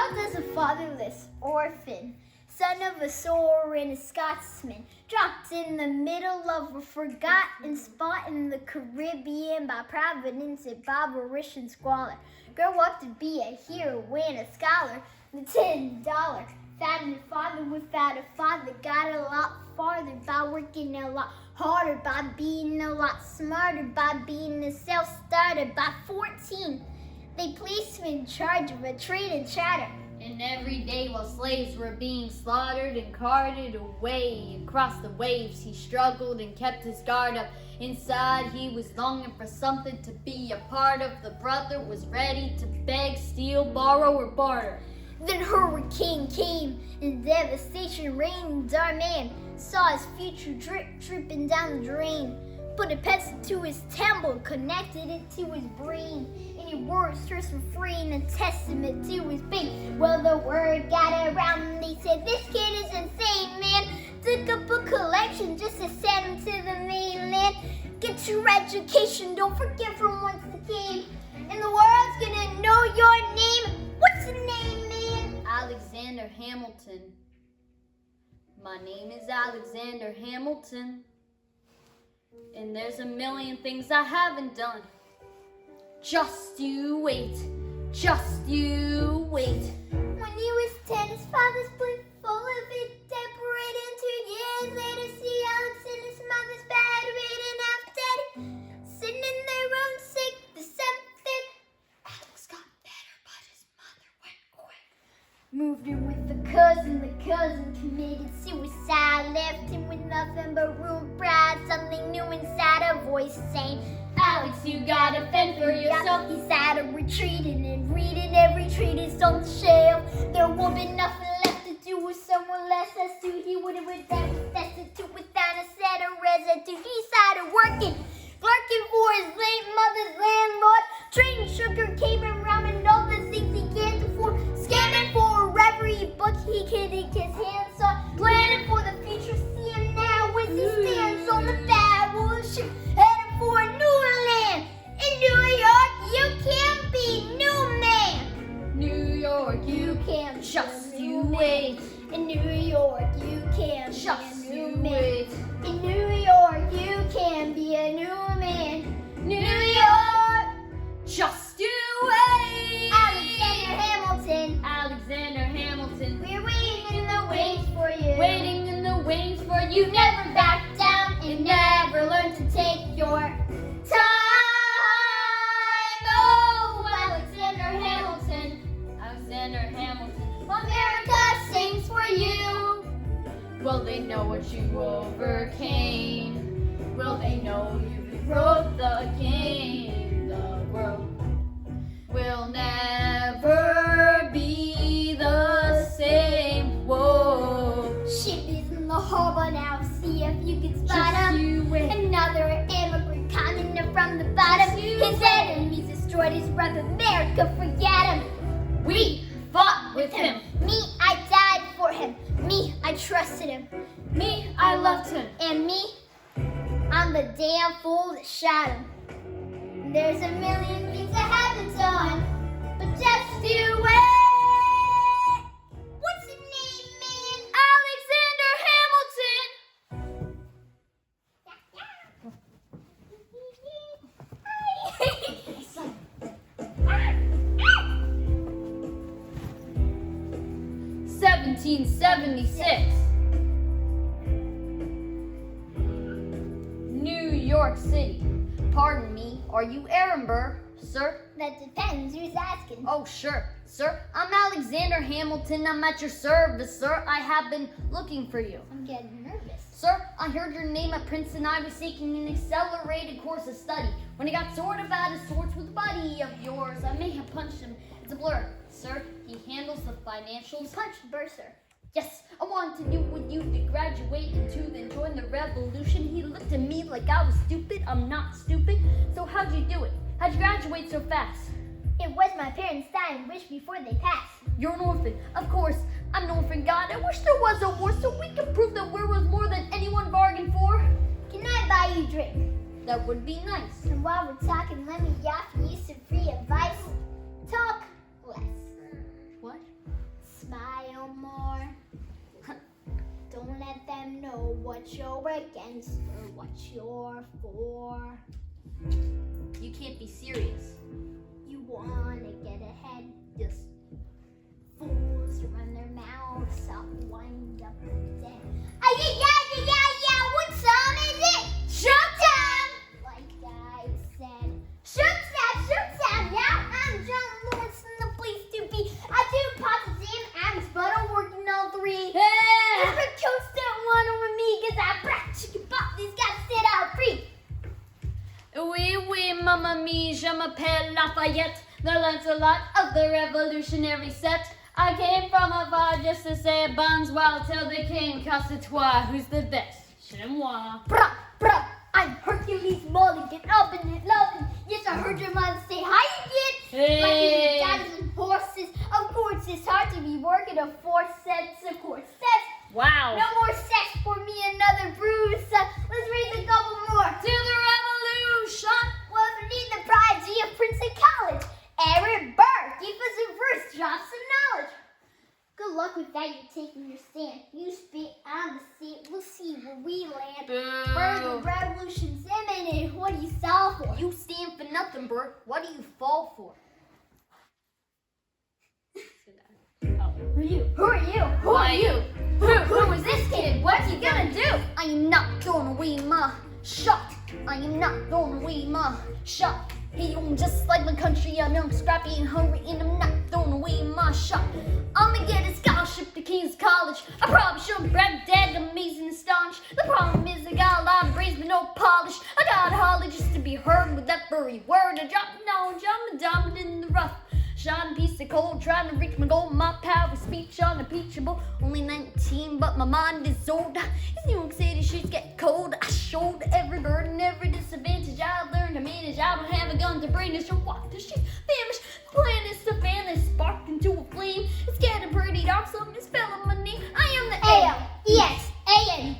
How does a fatherless orphan, son of a soaring and a Scotsman, dropped in the middle of a forgotten spot in the Caribbean by providence and barbarism squalor, grow up to be a hero and a scholar? The $10 found a father without a father got a lot farther by working a lot harder, by being a lot smarter, by being a self-starter. By 14, they placed him in charge of a trade and charter. And every day while slaves were being slaughtered and carted away across the waves, he struggled and kept his guard up. Inside he was longing for something to be a part of. The brother was ready to beg, steal, borrow, or barter. Then hurricane came and devastation reigned. Our man saw his future dripping down the drain. Put a pencil to his temple, connected it to his brain. Any words terse for free and a testament to his pain. Well, the word got around and they said, this kid is insane, man. Took up a collection just to send him to the mainland. Get your education, don't forget from whence it came. And the world's gonna know your name. What's your name, man? Alexander Hamilton. My name is Alexander Hamilton. And there's a million things I haven't done. Just you wait. Just you wait. When he was 10, his father's plate full of it, separated 2 years later. See Alex and his mother's bedridden, half dead, sitting in their own sick. The 7th, Alex got better, but his mother went quick. Moved in with the cousin committed suicide, left him with nothing but room pride. Something new inside, a voice saying, Alex, you gotta fend for yourself. He sat up retreating and reading every treatise on the shelf. There won't be nothing left to do with someone less as to he would have been destitute without a set of residue. He started working, clerking for his late mother's landlord, trading sugar, cane, and rum, and all the things he can't afford, scanning for every book he could get his hands on, planning for the future, seeing now as he stands on the barrel ship, heading for a new land. In New York, you can be new man. New York, you can just you wait. In New York, you can Just be a new you man. wait. In New York, you can be a new man. New York, Just you wait. Alexander Hamilton. Alexander Hamilton. We're waiting in the wings for you. Waiting in the wings for You never back down and never learn to take your time. Oh, Alexander Hamilton. Alexander Hamilton. America sings for you. Will they know what you overcame? Will they know you rode the game? The world will never be the same. Whoa. Ship is in the harbor now. See if you can spot Just him. you wait. Another immigrant coming in from the bottom. Just you His wait. enemies destroyed his breath. America, forget him. We fought with him. Me, I died for him. Me, I trusted him. Me, I loved him. And me, I'm the damn fool that shot him. There's a million things I haven't done, but just you wait. What's your name, man? Alexander Hamilton. 1776. New York City. Pardon me, are you Ehrenberg, sir? That depends. Who's asking? Oh, sure. Sir, I'm Alexander Hamilton. I'm at your service, sir. I have been looking for you. I'm getting nervous. Sir, I heard your name at Princeton. I was taking an accelerated course of study. When I got sort of out of sorts with a buddy of yours, I may have punched him. It's a blur. Sir, he handles the financials. Punch the bursar. Yes, I wanted to do with you to graduate and to then join the revolution. He looked at me like I was stupid. I'm not stupid. So how'd you do it? How'd you graduate so fast? It was my parents' dying wish before they passed. You're an orphan. Of course, I'm an orphan. God, I wish there was a war so we could prove that we're worth more than anyone bargained for. Can I buy you a drink? That would be nice. And while we're talking, let me offer you some free advice. Talk less. What? let them know what you're against or what you're for. You can't be serious. You wanna get ahead, just fools run their mouths up, wind up and down. Yeah, what song is it? Showtime! Like I said, showtime, yeah, I'm John Lawrence and the place to be. I do positive acts, but I'm working all three. Hey! If the coach don't want over me, cause I brat chicken pop, these guys set out free. Oui, mamma mia, je m'appelle Lafayette, the Lancelot of the revolutionary set. I came from afar just to say bonsoir, tell the king, casse-toi, who's the best? C'est moi. Bruh, I'm Hercules Mulligan, up in it, loving. Yes, I heard your mom say hi again. Hey. Like you and horses. Of course, it's hard to be working a 4 sets of course. Wow. No more sex for me, another bruise. Let's read a couple more. To the revolution. Well, we need the prodigy of Princeton College. Aaron Burr, give us a verse, drop some knowledge. Good luck with that, you're taking your stand. You spit on the seat, we'll see where we land. Boo. Further revolution's imminent, what do you solve for? You stand for nothing, Bert. What do you fall for? Who are you? Who are you? Who is this kid? What's he gonna do? I am not throwing away my shot. I am not throwing away my shot. Hey, I'm just like my country. I'm young, scrappy, and hungry, and I'm not throwing away my shot. I'ma get a scholarship to King's College. I probably should brag, dead, amazing, astonished. The problem is I got a lot of brains but no polish. I got Holly just to be heard with that furry word. I drop knowledge, I'm a diamond in the rough. Shot a piece of coal, trying to reach my goal. My power of speech unimpeachable. Only 19, but my mind is old. As New York City streets get cold, I showed every burden, every disadvantage. I learned to manage. I don't have a gun to bring us. Walk the streets, famished. The plan is to fan is sparked into a flame. It's getting pretty dark, so I'm spelling my name. I am the A-L-E-S-A-N-D-E-R.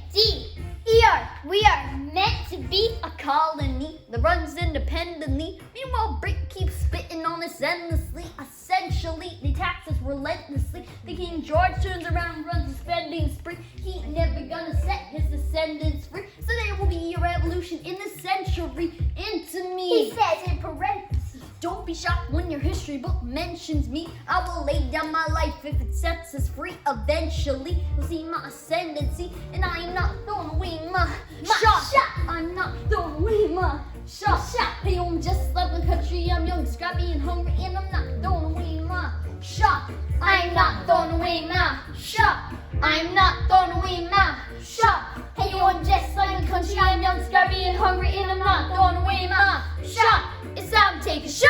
We are meant to be a colony that runs independently. Meanwhile, Brick keeps spitting on us endlessly. Essentially, they tax us relentlessly. The King George turns around and runs a spending spree. He ain't never gonna set his descendants free. So there will be a revolution in the century. Into me. He says in parentheses. Don't be shocked when your history book mentions me. I will lay down my life if it sets us free. Eventually, you'll see my ascendancy. And I am not throwing away my shot. I'm not throwing away my shot. Hey, I'm just like my country. I'm young, scrappy, and hungry. And I'm not throwing away my shot. I'm not throwing away my shot. I'm not throwing away my shot. Hey, I'm just like my country. I'm young, scrappy, and hungry. And I'm not throwing away my shot. It's time to take a shot.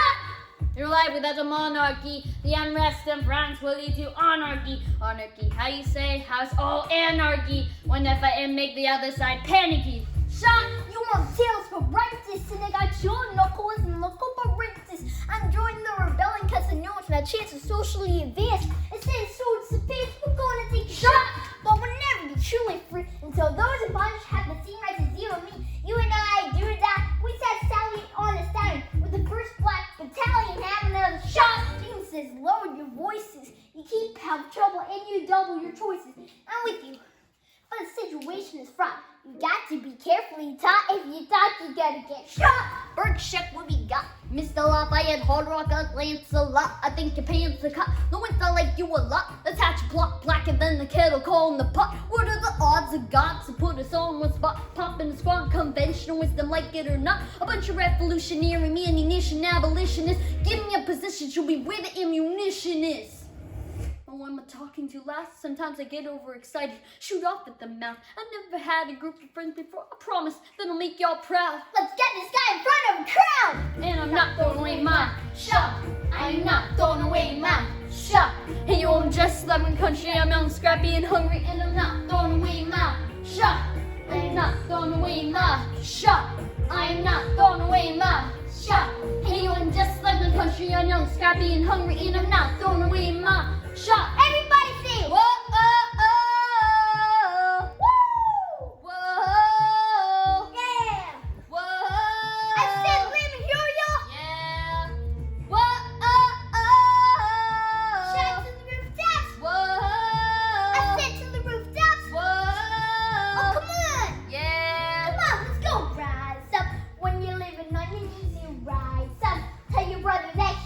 Your life without a monarchy, the unrest in France will lead to anarchy. Anarchy, how you say? How's all anarchy? When if I make the other side panicky? Shot, you want tails for righteous, and I got your knuckles and knuckle for righteous. I'm joining the rebellion cause I know it's my chance to socially advance. Instead of swords to face, we're gonna take a shot. But we'll never be truly free until those in bondage have the same rights as you and me. You and I do that. We sat Sally on a stallion with the first black battalion having another shot. James says, lower your voices. You keep having trouble and you double your choices. I'm with you. But the situation is fraught. You got to be carefully taught. If you thought you gotta get shot. Bird check what we got. Mr. Lafayette, Hard Rock, Lancelot. I think your pants are cut. No one's not like you a lot. Let's hatch a plot blacker than the kettle calling the pot. What are the odds of God to put us on one spot? Popping the squad, conventional wisdom, like it or not. A bunch of revolutionary ammunition abolitionists. Give me a position, should be where the ammunition is. Oh, am I talking too loud? Sometimes I get overexcited, shoot off at the mouth. I've never had a group of friends before. I promise that'll make y'all proud. Let's get this guy in front of a crowd. And I'm not throwing away my shot. I'm not throwing away my shot. Hey, yo, I'm just like my country. I'm young, scrappy, and hungry. And I'm not throwing away my shot. I'm not throwing away my shot. I'm not throwing away my shot. Hey, yo, I'm just like my country. I'm young, scrappy, and hungry. And I'm not throwing away my shot. Everybody say, whoa, oh, oh. Woo! Whoa! Yeah! Whoa! I said, let me hear ya! Yeah! Whoa! Oh, oh! Shout to the rooftops! Whoa! I said to the rooftops! Whoa!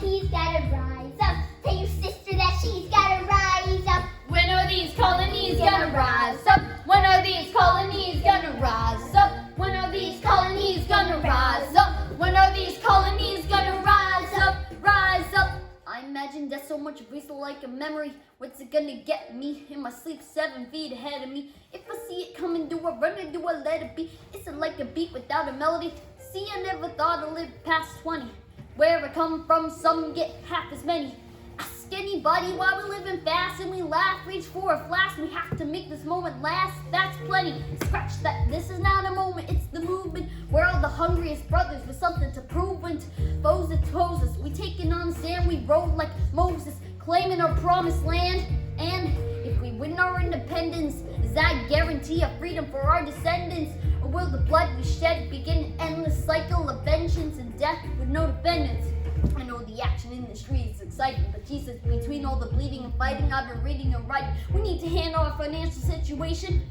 he's gotta rise up. Tell your sister that she's gotta rise up. When are these colonies gonna rise up? When are these colonies gonna rise up? When are these colonies gonna rise up? When are these colonies gonna rise up? Rise up. I imagine that so much feels like a memory. What's it gonna get me in my sleep 7 feet ahead of me? If I see it coming, do I run or do I let it be? Is it like a beat without a melody? See, I never thought I'd live past 20. Where I come from, some get half as many. Ask anybody why we're living fast and we laugh, reach for a flash. We have to make this moment last, that's plenty. Scratch that, this is not a moment, it's the movement. We're all the hungriest brothers with something to prove. And foes oppose us, we taking on sand, we rode like Moses, claiming our promised land. And if we win our independence, does that guarantee a freedom for our descendants? Or will the blood we shed begin an endless cycle of vengeance and death with no defendants? I know the action in the streets is exciting, but Jesus, between all the bleeding and fighting, I've been reading and writing. We need to handle our financial situation.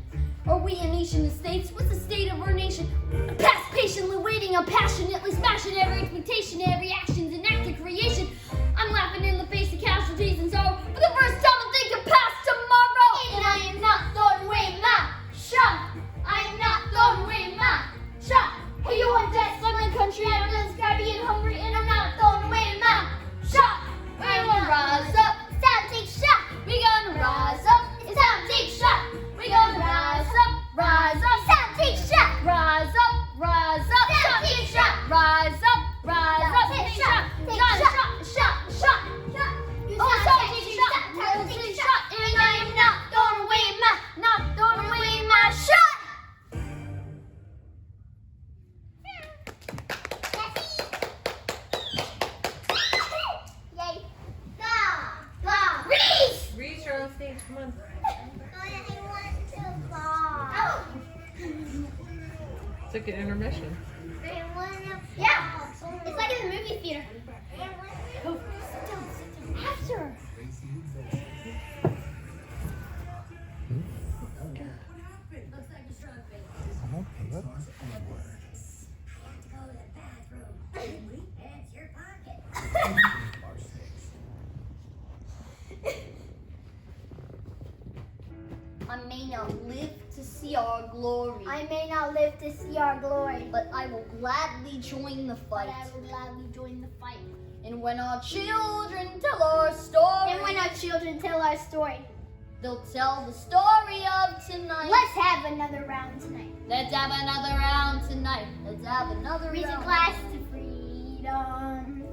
Are we a nation of states? What's the state of our nation? I'm past patiently waiting, I'm passionately smashing every expectation, every action's an act of creation. I'm laughing in the face of casualties and sorrow. For the first time, I'm thinking past tomorrow. And I am not throwing away my shot. I am not throwing away my shot. Hey, you want that southern country? I don't know, it's gotta be in hungry, and I'm not throwing away my shot. We're gonna rise up. It's time to take shot. We gonna rise up. It's time to take shot. We gonna rise up. Rise up. It's time to take shot. Rise up. Rise up. It's time to take shot. Rise up. Rise up. Take Take shot. shot. Take Shot. shot. Shot. Shot. Shot. Oh, It's time so to take take shot. shot. Time to Take take shot. shot. And I am not throwing away my shot. Yay. Go. Release. Reach, you're on stage. Come on. I want to fall. It's like an intermission. Yeah. It's like in the movie theater. Go. Sit down. After. I may not live to see our glory, I may not live to see our glory, but I will gladly join the but fight. I will gladly join the fight. And when our children tell our story, And when our children tell our story, they'll tell the story of tonight. let's have another round tonight. Let's have another round tonight. Let's have another Raise a round. glass to freedom,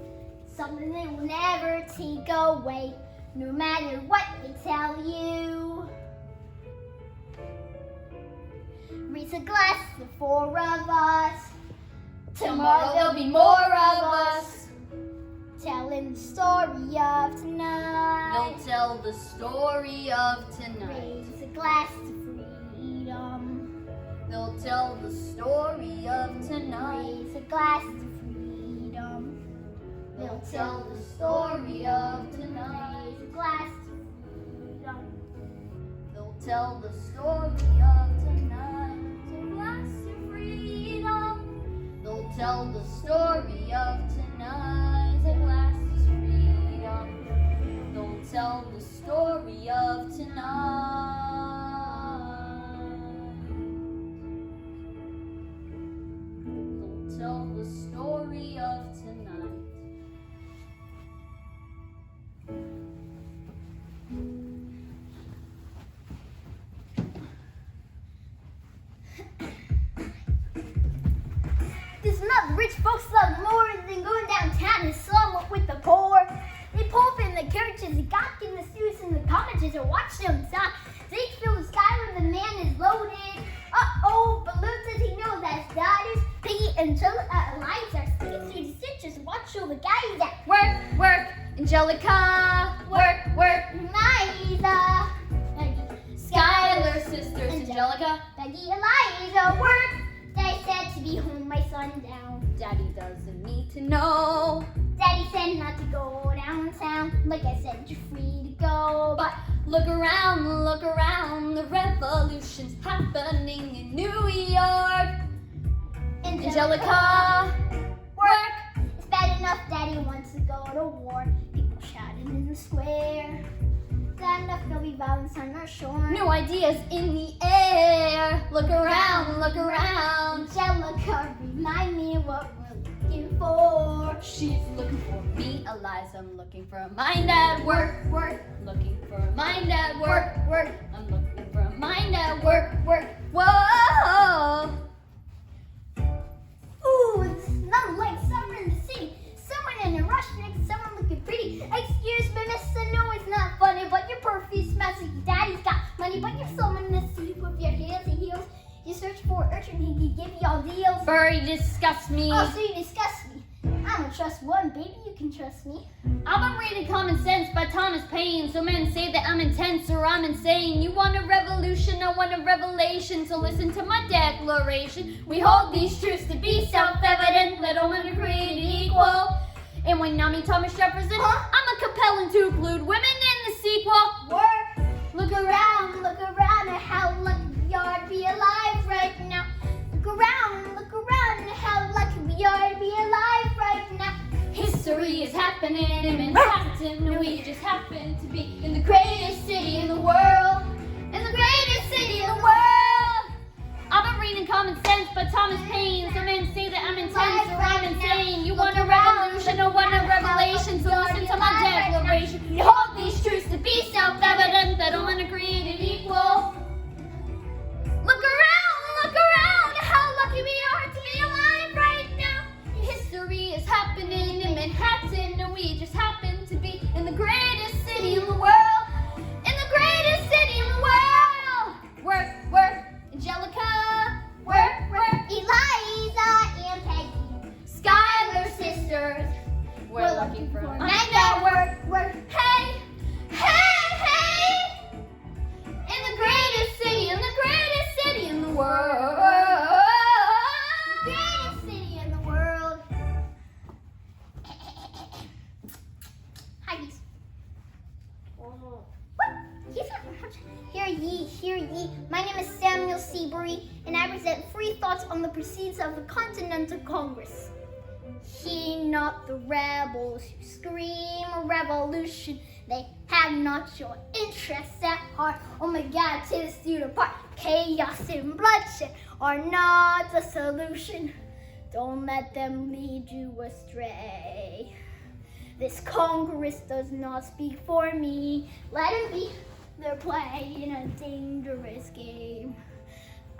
something that will never take away, no matter what they tell you. Raise a glass to 4 of us. Tomorrow there'll be more of us. Telling the story of tonight. They'll tell the story of tonight. Raise a glass to freedom. They'll tell the story of tonight. Raise a glass to freedom. They'll tell the story of tonight. Raise a glass to freedom. They'll tell the story of tonight. A glass of freedom. They'll tell the story of tonight. A glass of freedom. They'll tell the story of tonight. They'll tell the story of tonight. This is not the rich folks love more than going downtown and slum up with the poor. They pull up in the coaches, the gawk in the suits and the cottages are watching them stop. They fill the sky when the man is loaded. Uh-oh, but little does he know that his daughters, Piggy and Eliza, are sticking through the stitches. Watch all the guys at Work, work, Angelica. Work, work. Eliza. Skylar sisters, Angelica. Peggy, Eliza, work. Daddy said to be home by sundown. Daddy doesn't need to know. Daddy said not to go downtown. Like I said, you're free to go. But look around, the revolution's happening in New York. Angelica, work. It's bad enough Daddy wants to go to war. People shouting in the square. Stand up, there'll be violence on our shore. New ideas in the air. Look around, look around. Angelica, remind me what we're looking for. She's looking for me, Eliza. I'm looking for a mind at work, work. Looking for a mind at work, work. I'm looking for a mind at work, work. Whoa! Ooh, it smells like summer in the city. Someone in a rush next, someone looking pretty. Excuse me, mister, no, it's not funny, but your perfume smells like your daddy's got money, but you're someone in the city with your heels and heels. You search for an urchin, he can give you all deals. Furry disgusts me. Oh, so you disgust me. I don't trust one, baby, you can trust me. I've been reading Common Sense by Thomas Paine. So men say that I'm intense or I'm insane. You want a revolution, I want a revelation. So listen to my declaration. We hold these truths to be self-evident. Let all men are created equal. And when Nami Thomas Jefferson, I'm a compelling to include women in the sequel. Work. Look around at how lucky we are to be alive right now. Look around at how lucky we are to be alive right now. History is happening in Manhattan, and we just happen to be in the greatest city in the world. In the greatest city in the world. I've been reading Common Sense by Thomas Paine. Some men say that I'm intense or I'm insane. You want a revolution or want a revelation, so listen to my declaration. We hold these truths to be self-evident, that all men are created equal. Look around at how lucky we are to be alive right now. History is happening in Manhattan, and we just happen to be in the greatest city in the world. In the greatest city in the world. Work, work, Angelica. Work, work, Eliza and Peggy, Skylar sisters. We're looking for a mind at work. Hey, hey, hey. In the greatest city in the world. the greatest city in the world. Hi, geese. What? Hear ye. My name is Samuel Seabury, and I present free thoughts on the proceedings of the Continental Congress. Heed not the rebels who scream a revolution. They have not your interests at heart. Oh my God, tear the student apart. Chaos and bloodshed are not the solution. Don't let them lead you astray. This Congress does not speak for me. Let them be. They're playing a dangerous game.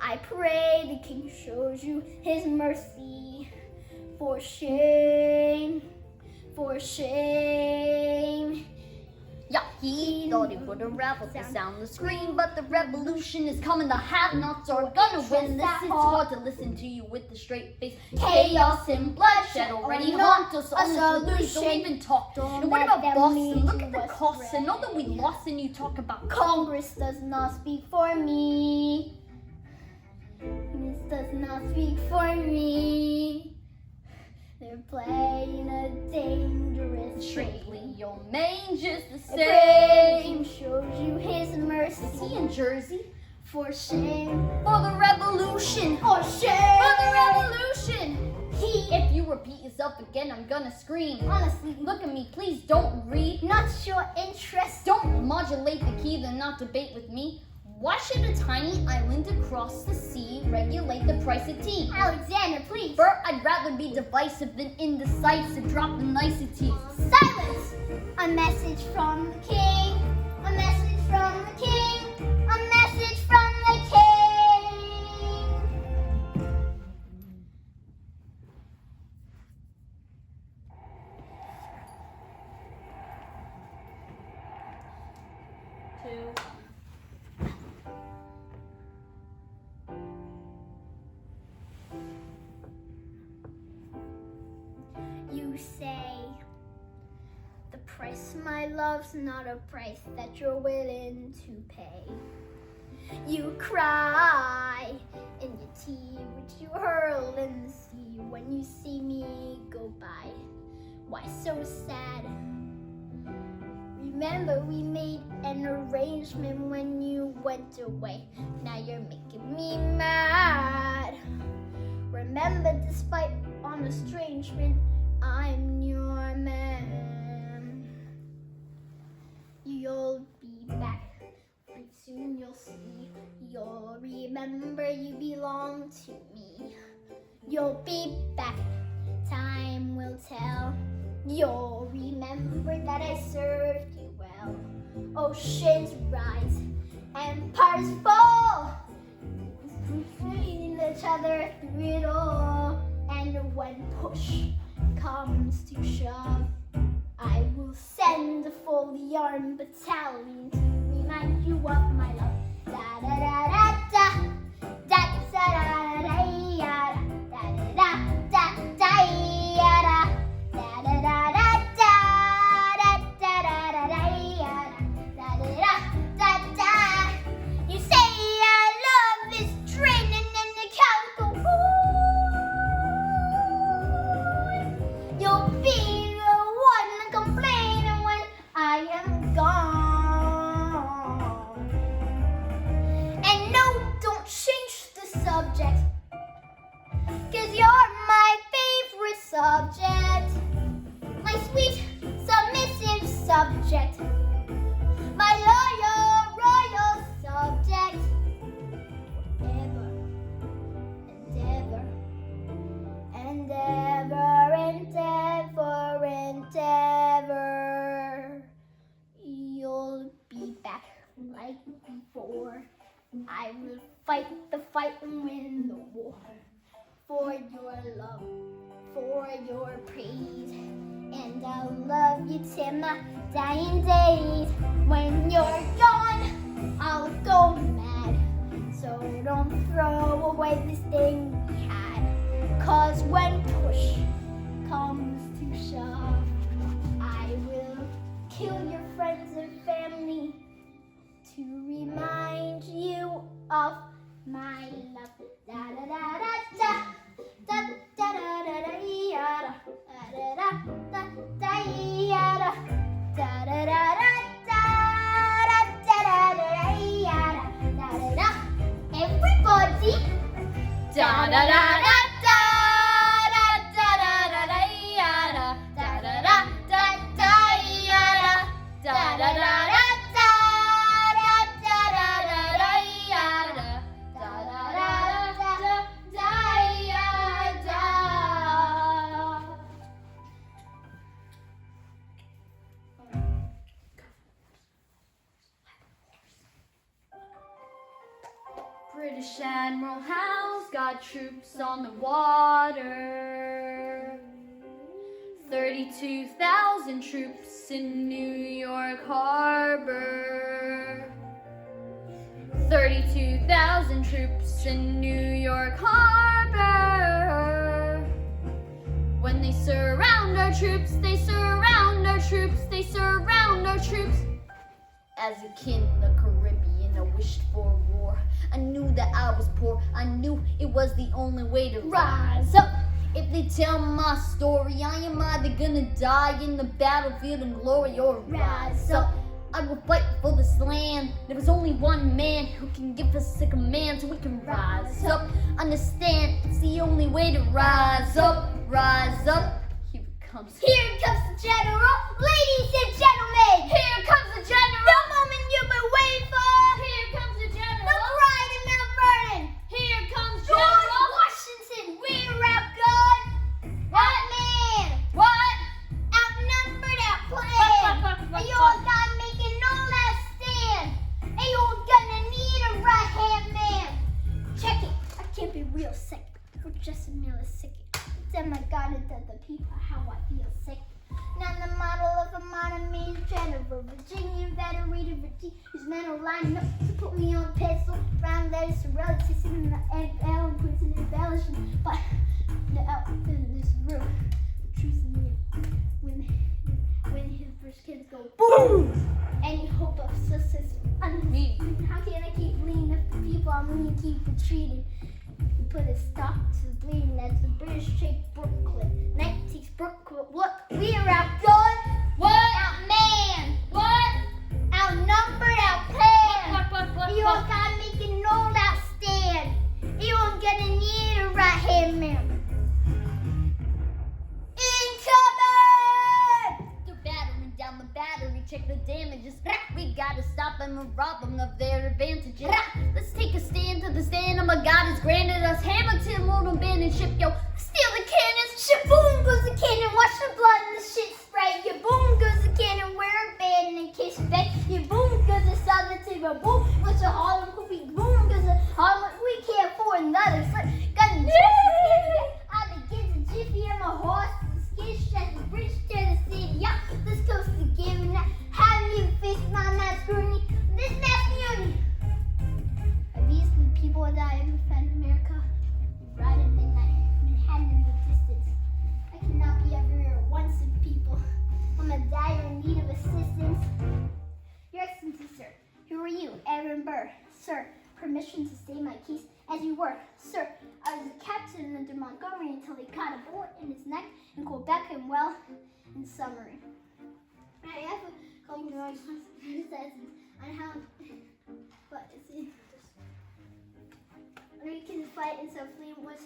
I pray the King shows you his mercy. For shame, for shame. Yeah, he thought he would unravel the sound, the scream, but the revolution is coming. The have-nots are gonna win. This is hard to listen to you with the straight face. Chaos and bloodshed already haunt us. Honestly, don't even talk. And what about Boston? Look at the costs. I know that we lost, and you talk about Congress does not speak for me. This does not speak for me. They're playing a dangerous Strictly game. your main just the I pray the same. King shows you his mercy. Is he in Jersey? For shame, For the revolution. for shame. For the revolution. He, If you repeat yourself again, I'm gonna scream. honestly, Look at me, please don't read. not your interest. Don't modulate the key, then not debate with me. Why should a tiny island across the sea regulate the price of tea? Alexander, please. For I'd rather be divisive than indecisive. Drop the niceties. Silence! A message from the king. A message from the king. A message from the king. Two. You say the price, my love's not a price that you're willing to pay. You cry in your tea, which you hurl in the sea when you see me go by. Why so sad? Remember we made an arrangement when you went away. Now you're making me mad. Remember, despite an estrangement, I'm your man. You'll be back. Pretty soon you'll see. You'll remember you belong to me. You'll be back. Time will tell. You'll remember that I served you well. Oceans rise, empires fall. Feeding each other through it all. And when push comes to shove, I will send a fully armed battalion to remind you of my love. Da da da da da, da da da da da, da da da da da, da da da da da, da da da da da da. You say our love is draining and it can't go on. You'll be the one complaining when I am gone. And no, don't change the subject, 'cause you're my favorite subject. My sweet, submissive subject. My loyal, royal subject. Ever and ever and ever and ever and ever. You'll be back like before. I will fight the fight and win the war. For your love, for your praise. And I'll love you till my dying days. When you're gone, I'll go mad. So don't throw away this thing we had. 'Cause when push comes to shove, I will kill your friends and family to remind you of my love. Da da da da da, da da da da da yada, da da da da yada, da da da da da da da da yada, da da da. Everybody, da da da da da da da da da yada, da da da da da yada, da da da da. British Admiral Howe's got troops on the water. 32,000 troops in New York Harbor. 32,000 troops in New York Harbor. When they surround our troops, they surround our troops, they surround our troops. As a kid in the Caribbean, I wished for war. I knew that I was poor. I knew it was the only way to rise up. If they tell my story, I am either gonna die in the battlefield in glory or rise up. I will fight for this land. There is only one man who can give us a command so we can rise up. Understand, it's the only way to rise up. Rise up. Here it comes. Here comes the general. Ladies and gentlemen, Here comes the general. the moment you've been waiting for. Here comes the The general. bride of Mount Vernon. Here comes George General. Washington, we're outgunned. Outman. What? Outnumbered, outplanned. And you're not making no last stand. And you're gonna need a right-hand man. Check it. I can't be real sick for just a millisecond. Tell my God and tell the people how I feel sick. Now the model of a modern man general, Virginian veteran, his men are lining up to put me on pedestal. Round letters to relatives in the eloquence and embellishment. But the elephant in this room, the truth in me, when his first kids go boom, any hope of success Me. How can I keep bleeding if the people I'm leading keep retreating? We put a stop to the bleeding as the British take Brooklyn. Night takes Brooklyn. Look, we are outgunned. What? Outmanned. What? Outnumbered, outplanned. What? You all gotta make it known that stand. You all gonna need a right hand man. Incoming! damages. We gotta stop them and rob them of their advantages. Let's take a stand to the stand. Oh my God has granted us. Hamilton won't abandon ship, yo. Steal the cannons. Shaboom goes the cannon, watch the blood and the shit spray. Ya boom goes the cannon, wear a band and kiss back. Ya boom goes the southern table, boom goes the Harlem Coopy, boom goes the Harlem. We can't afford another slip. Got the I begin to jiffy on my horse, the skin stretch, the bridge to the city. Yeah, this coast to giving that. Haven't even faced my mad scrutiny. This nasty only. These are the people that I defend America. Right at midnight, Manhattan in the distance. I cannot be everywhere at once with people. I'm a dire in need of assistance. Your Excellency, sir, who are you? Aaron Burr. Sir, permission to state my case as you were. Sir, I was a captain under Montgomery until he caught a bullet in his neck in Quebec and well in summary. I have a calling the wrong assassins on how, but it's we can fight and so flee was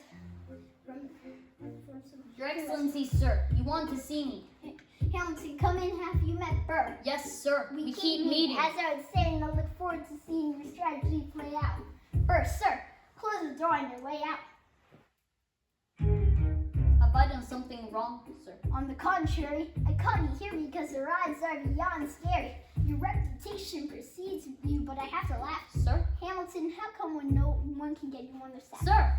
from some. Your Excellency, sir, you want to see me? Hamilton, come in. Have you met Burr? Yes, sir. We keep meeting. As I was saying, I look forward to seeing your strategy play out. Burr, sir, close the door on your way out. Have I done something wrong, sir? On the contrary, I caught you here because the rides are beyond scary. Your reputation precedes you, but I have to laugh. Sir? Hamilton, how come when no one can get you on their side? Sir!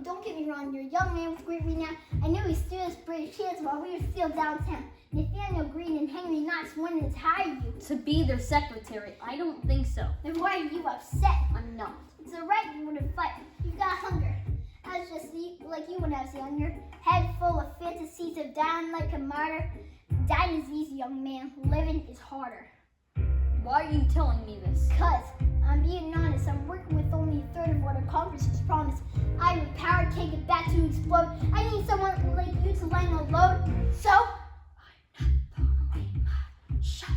Don't get me wrong, you're a young man with great renown. I knew he stood us British chance while we were still downtown. Nathaniel Greene and Henry Knox wanted to hire you. To be their secretary? I don't think so. Then why are you upset? I'm not. It's alright, you want to fight. You've got hunger. I was just like you when I was younger. Head full of fantasies of dying like a martyr. Dying is easy, young man. Living is harder. Why are you telling me this? Cause, I'm being honest, I'm working with only a third of what our Congress has promised. I have a power tank about to explode. I need someone like you to lend a load. So, I'm not throwing away my shot.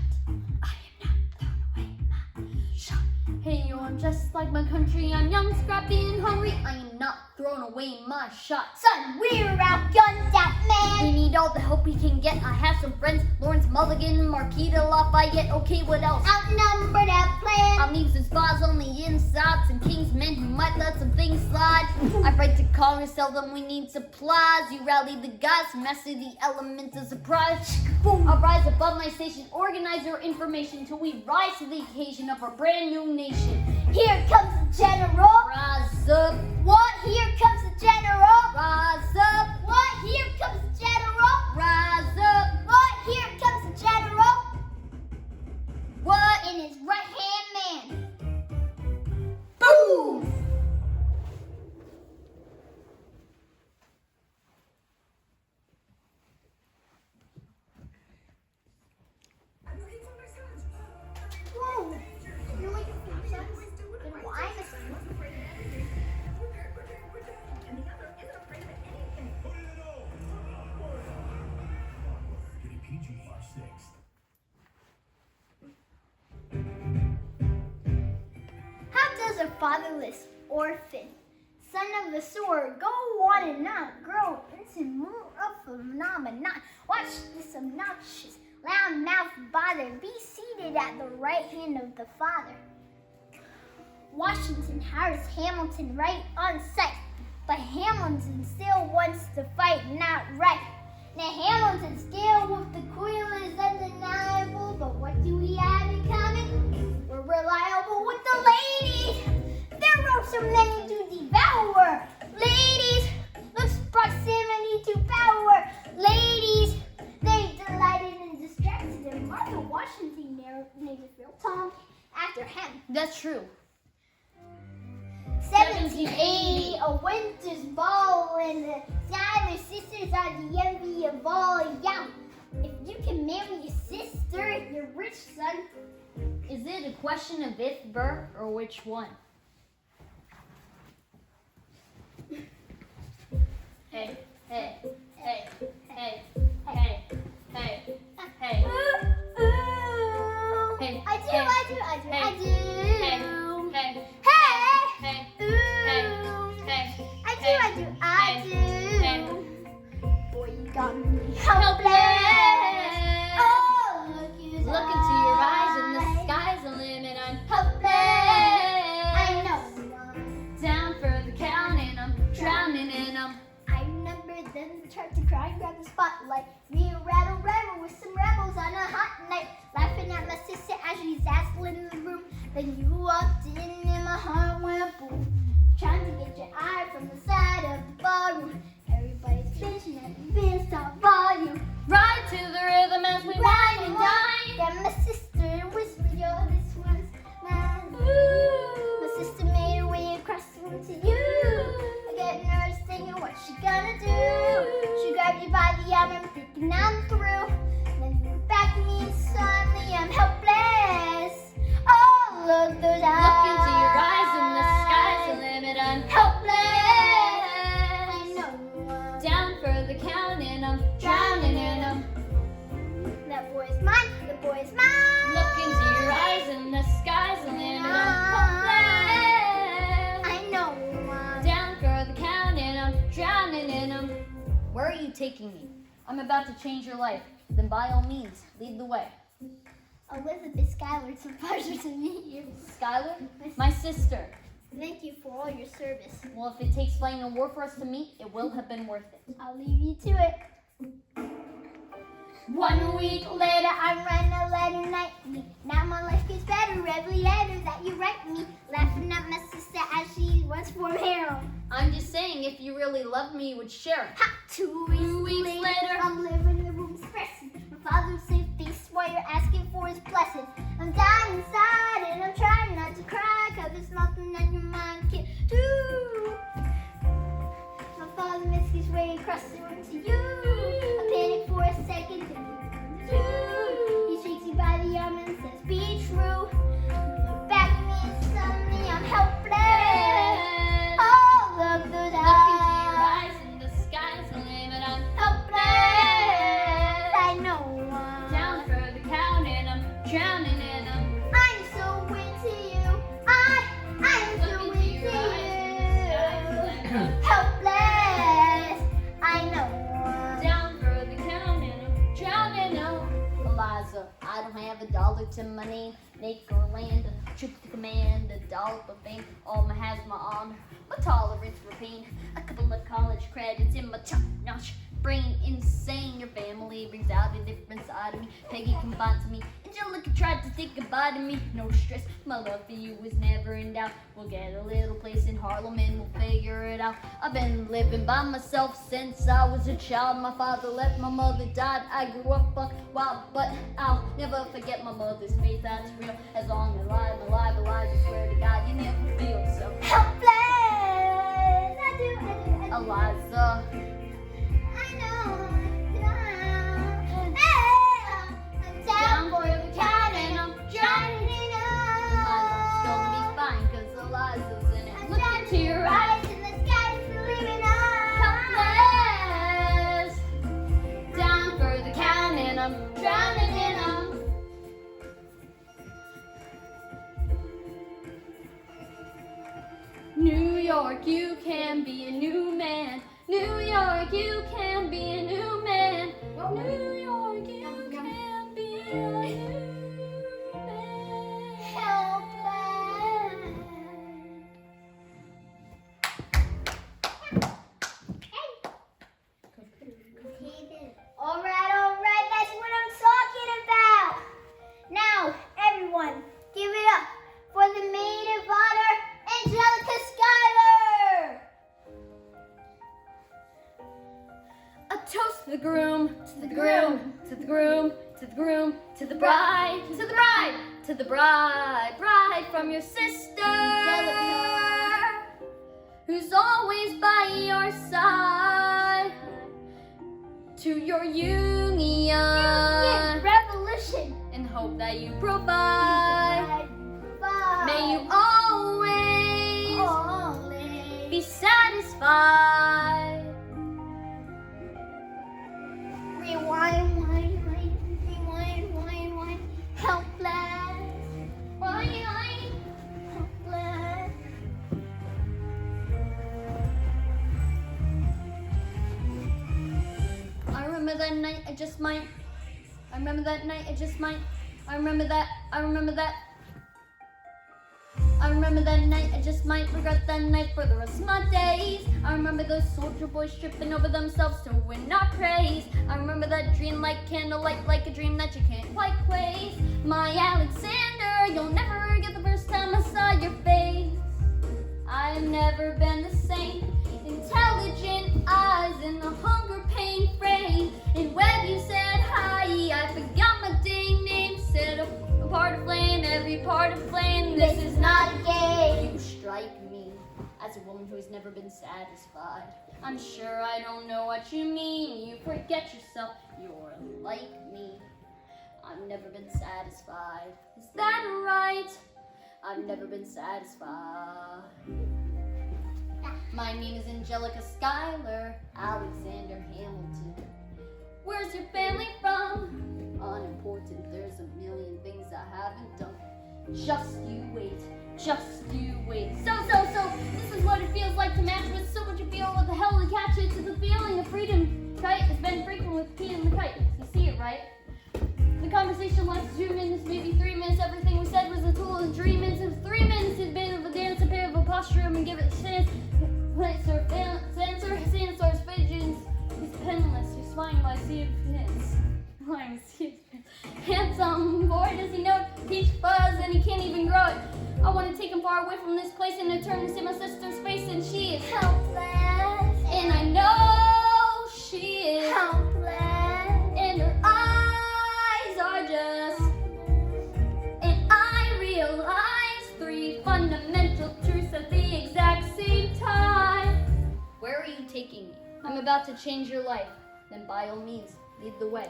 I am not throwing away my shot. Hey, yo, I'm just like my country. I'm young, scrappy, and hungry. I am not throwing away my shot. son, we're outgunned out, man. We need all the help we can get. I have some friends, Lawrence Mulligan, Marquita Lafayette. Okay, what else? Outnumbered, outplanned. I'm using spies on the inside, some king's men who might let some things slide. I write to Congress, tell them we need supplies. You rally the guys, master the elements of surprise. Boom! I rise above my station, organize your information till we rise to the occasion of our brand new nation. Here comes the general. Rise up, What? Here comes the general. rise up, What? Here comes the general. rise up. What? Here comes the general. What? In his right hand man. Boom! Whoa! You're looking for your sons? Then why am I How does a fatherless orphan, son of the sword, go on and on, grow into more of a phenomenon? Watch this obnoxious, loud-mouthed bother be seated at the right hand of the father. Washington hires Hamilton right on sight, but Hamilton still wants to fight not right. Now Hamilton's skill with the quill is undeniable, but what do we have in common? We're reliable with the ladies. There are so many to devour. Ladies, looks proximity to power. Ladies, they delighted and distracted and Martha Washington native Tom after him. That's true. 1780, a winter's ball, and the Simon sisters are the envy of all. Yeah, if you can marry your sister, you're rich, son. Is it a question of if, Burr, or which one? Hey, hey, hey, hey, hey, hey, hey. Ooh, Hey, I do, hey, I do, I do, hey, I do. Hey, Hey, hey, ooh, hey, I do, I hey, do. hey. Boy, you got me helpless. Oh, look Look into your eyes. When you walked in and my heart went boom. Trying to get your eye from the side of the ballroom. Everybody's bitching at the Vince top volume. Ride to the rhythm as we ride and dine. Got my sister and whisper, yo, this one's mine. My sister made her way across the room to you. I get nervous thinking what she gonna do. She grabbed you by the arm and thinking I'm through. Then you back me and suddenly I'm helpless. Oh, look those eyes. Look into your eyes and the sky's the limit. I'm helpless. I know. down for the count and I'm drowning in them. That boy's mine. The boy's mine. Look into your eyes and the sky's the limit. I'm hopeless. I know. Down for the count and I'm drowning in them. Where are you taking me? I'm about to change your life. Then by all means, lead the way. Elizabeth Schuyler, it's a pleasure to meet you. Skylar, my sister. Thank you for all your service. Well, if it takes fighting a war for us to meet, it will have been worth it. I'll leave you to it. 1 week later, I'm writing a letter nightly. Now my life gets better every letter that you write me. Laughing at my sister as she was from heroin. I'm just saying, if you really loved me, you would share it. Ha! 2 weeks later, I'm living in the room stressing. My father's safe face while you're asking for his blessing. I'm dying inside and I'm trying not to cry, 'cause there's nothing that your mind can do. My father makes his way across the room to you. I panic for a second and he shakes you by the arm and says, be true. You look back at me and suddenly I'm helpless. Oh, look those eyes. Look into your eyes and the sky's the limit. I'm Helpless. I know. down for the count and I'm drowning in them. I'm so into you. I'm so into you. Helpless. I know. Down for the count and I'm drowning in them. Eliza, I don't have $1 to my name. Make or land, a trip to command, $1 for fame. All I have is my honor, my tolerance for pain. A couple of college credits in my top-notch brain. Insane, your family brings out a different side of me. Peggy confided to me, Angelica tried to say goodbye to me. No stress, my love for you was never in doubt. We'll get a little place in Harlem and we'll figure it out. I've been living by myself since I was a child. My father left, my mother died. I grew up wild, but I'll never forget my mother's faith. That's real. As long as I'm alive, I swear to God, you never feel so Helpless. I do. Eliza. I know. I'm down for the count and I'm drowning in Eliza's gonna be fine, 'cause Eliza's in it. Look into your eyes. and the sky's the limit. Helpless. Down for the count and I'm drowning in them. New York, you can be a new man. New York, you can be a new man. New York, you can be a new man. Helpless. All right, that's what I'm talking about. Now, everyone, give it up for the maid of honor, Angelica Schuyler. A toast to the groom, to the groom, to the groom, to the groom, to the bride, to the bride, to the bride, bride from your sister, Angelica, who's always by your side. To your union, revolution, and hope that you provide. May you always be satisfied. Rewind, helpless, helpless. I remember that night, I just might. I remember that night, I just might. I remember that, I remember that. I remember that night, I just might regret that night for the rest of my days. I remember those soldier boys tripping over themselves to win our praise. I remember that dream like candlelight, like a dream that you can't quite place. My Alexander, you'll never forget the first time I saw your face, I have never been the same. Intelligent eyes and the hunger pain frame. And when you said hi, I forgot my dang name. Said a part of flame, every part of flame. This is not a game. You strike me as a woman who has never been satisfied. I'm sure I don't know what you mean. You forget yourself, you're like me. I've never been satisfied. Is that right? I've never been satisfied. My name is Angelica Schuyler Alexander Hamilton. Where's your family from? Unimportant, there's a million things I haven't done. Just you wait, just you wait. So, this is what it feels like to match with so much you feel. What the hell to catch it? To the feeling of freedom. Kite has been frequent with Pete and the kite. You see it, right? The conversation lasted 2 minutes, maybe 3 minutes. Everything we said was a tool of 3 minutes. If 3 minutes had been of a dance, a pair of a posturium and give it a chance. Sensor, pigeons. He's penniless. He's flying by sea of pins. Flying sea of pins. Handsome, boy, does he know peach fuzz, and he can't even grow it. I want to take him far away from this place and to turn to see my sister's face, and she is helpless. And I know she is helpless. And her eyes are just. And I realize 3 fundamental truths at the exact same time. Where are you taking me? I'm about to change your life. Then by all means, lead the way.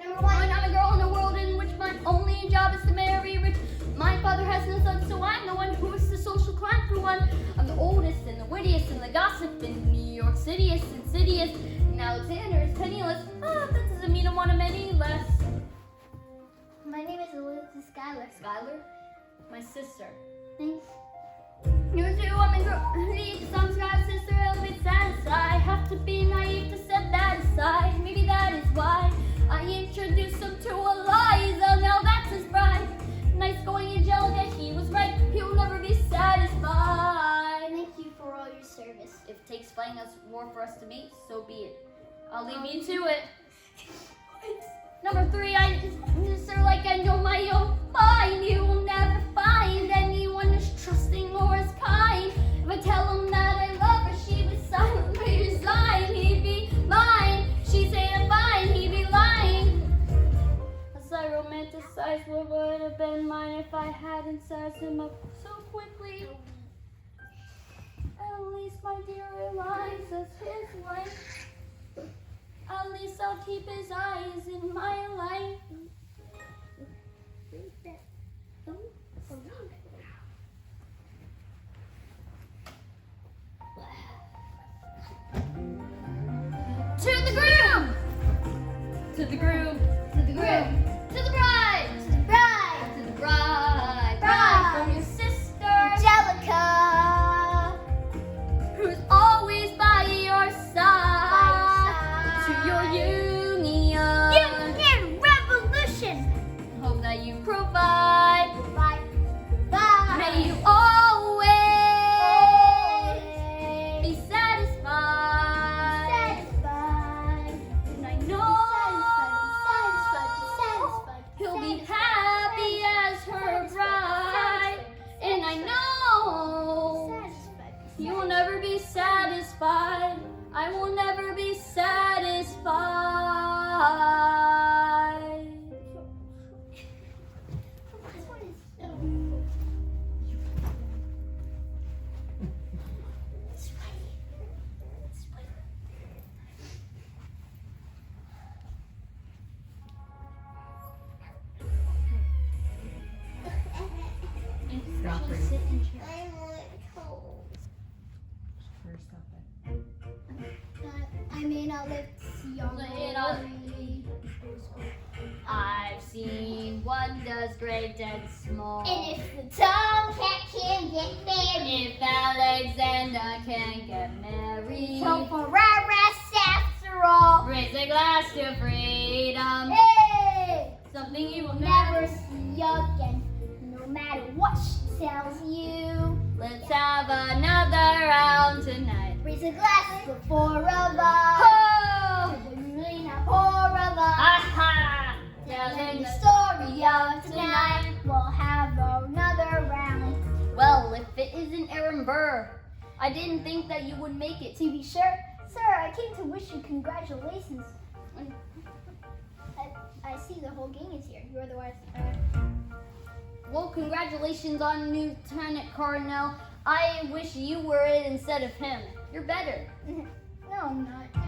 Number 1, I'm a girl in a world in which my only job is to marry rich. My father has no son, so I'm the one who is the social climb for one. I'm the oldest and the wittiest and the gossip in New York City is insidious. And Alexander is penniless. That doesn't mean I want him any less. My name is Elizabeth Schuyler. Schuyler? My sister. Thanks. You too, I'm a girl. Some Sky's sister, a bit satisfied. I have to be naive to set that aside. Maybe that is why I introduced him to Eliza. Now that's his bride. Nice going, Angelica. He was right. He'll never be satisfied. Thank you for all your service. If it takes fighting us war for us to meet, so be it. I'll leave you to it. Number 3, I just her like I know my own mind. You will never find anyone as trusting or as kind. If I tell him that I love her, she would silently resign. He'd be mine. She'd say I'm fine. He'd be lying. As I romanticize what would have been mine if I hadn't sized him up so quickly. At least my dear Eliza's his wife. At least I'll keep his eyes in my life. To the groom! To the groom! To the groom! To the bride! To the bride! To the bride! Bride! From your sister! Angelica! Who's always by your side! To your union! Union revolution! Hope that you provide. Bye. Bye. May you always be satisfied. Satisfied. And I know Satisfied. he'll be happy as her bride. And I know you will never be satisfied. I will never be satisfied. Stop it. Sit in chair. Where's stop it? I may not live to see your Lay it on. glory. I've seen wonders great and small. And if the tall cat can get married, If Alexander can get married, so for our rest after all. raise a glass to freedom. Hey! Something you will Never never see again, no matter what she tells you. Let's have another round tonight. Raise a glass for 4 of us. Ho! To the really not 4 of us. Aha! Telling the story of tonight. We'll have another round Burr. I didn't think that you would make it. To be sure, sir, I came to wish you congratulations. I see the whole gang is here. You're the wise. Well, congratulations on Lieutenant Colonel. I wish you were it instead of him. You're better. No, I'm not. No,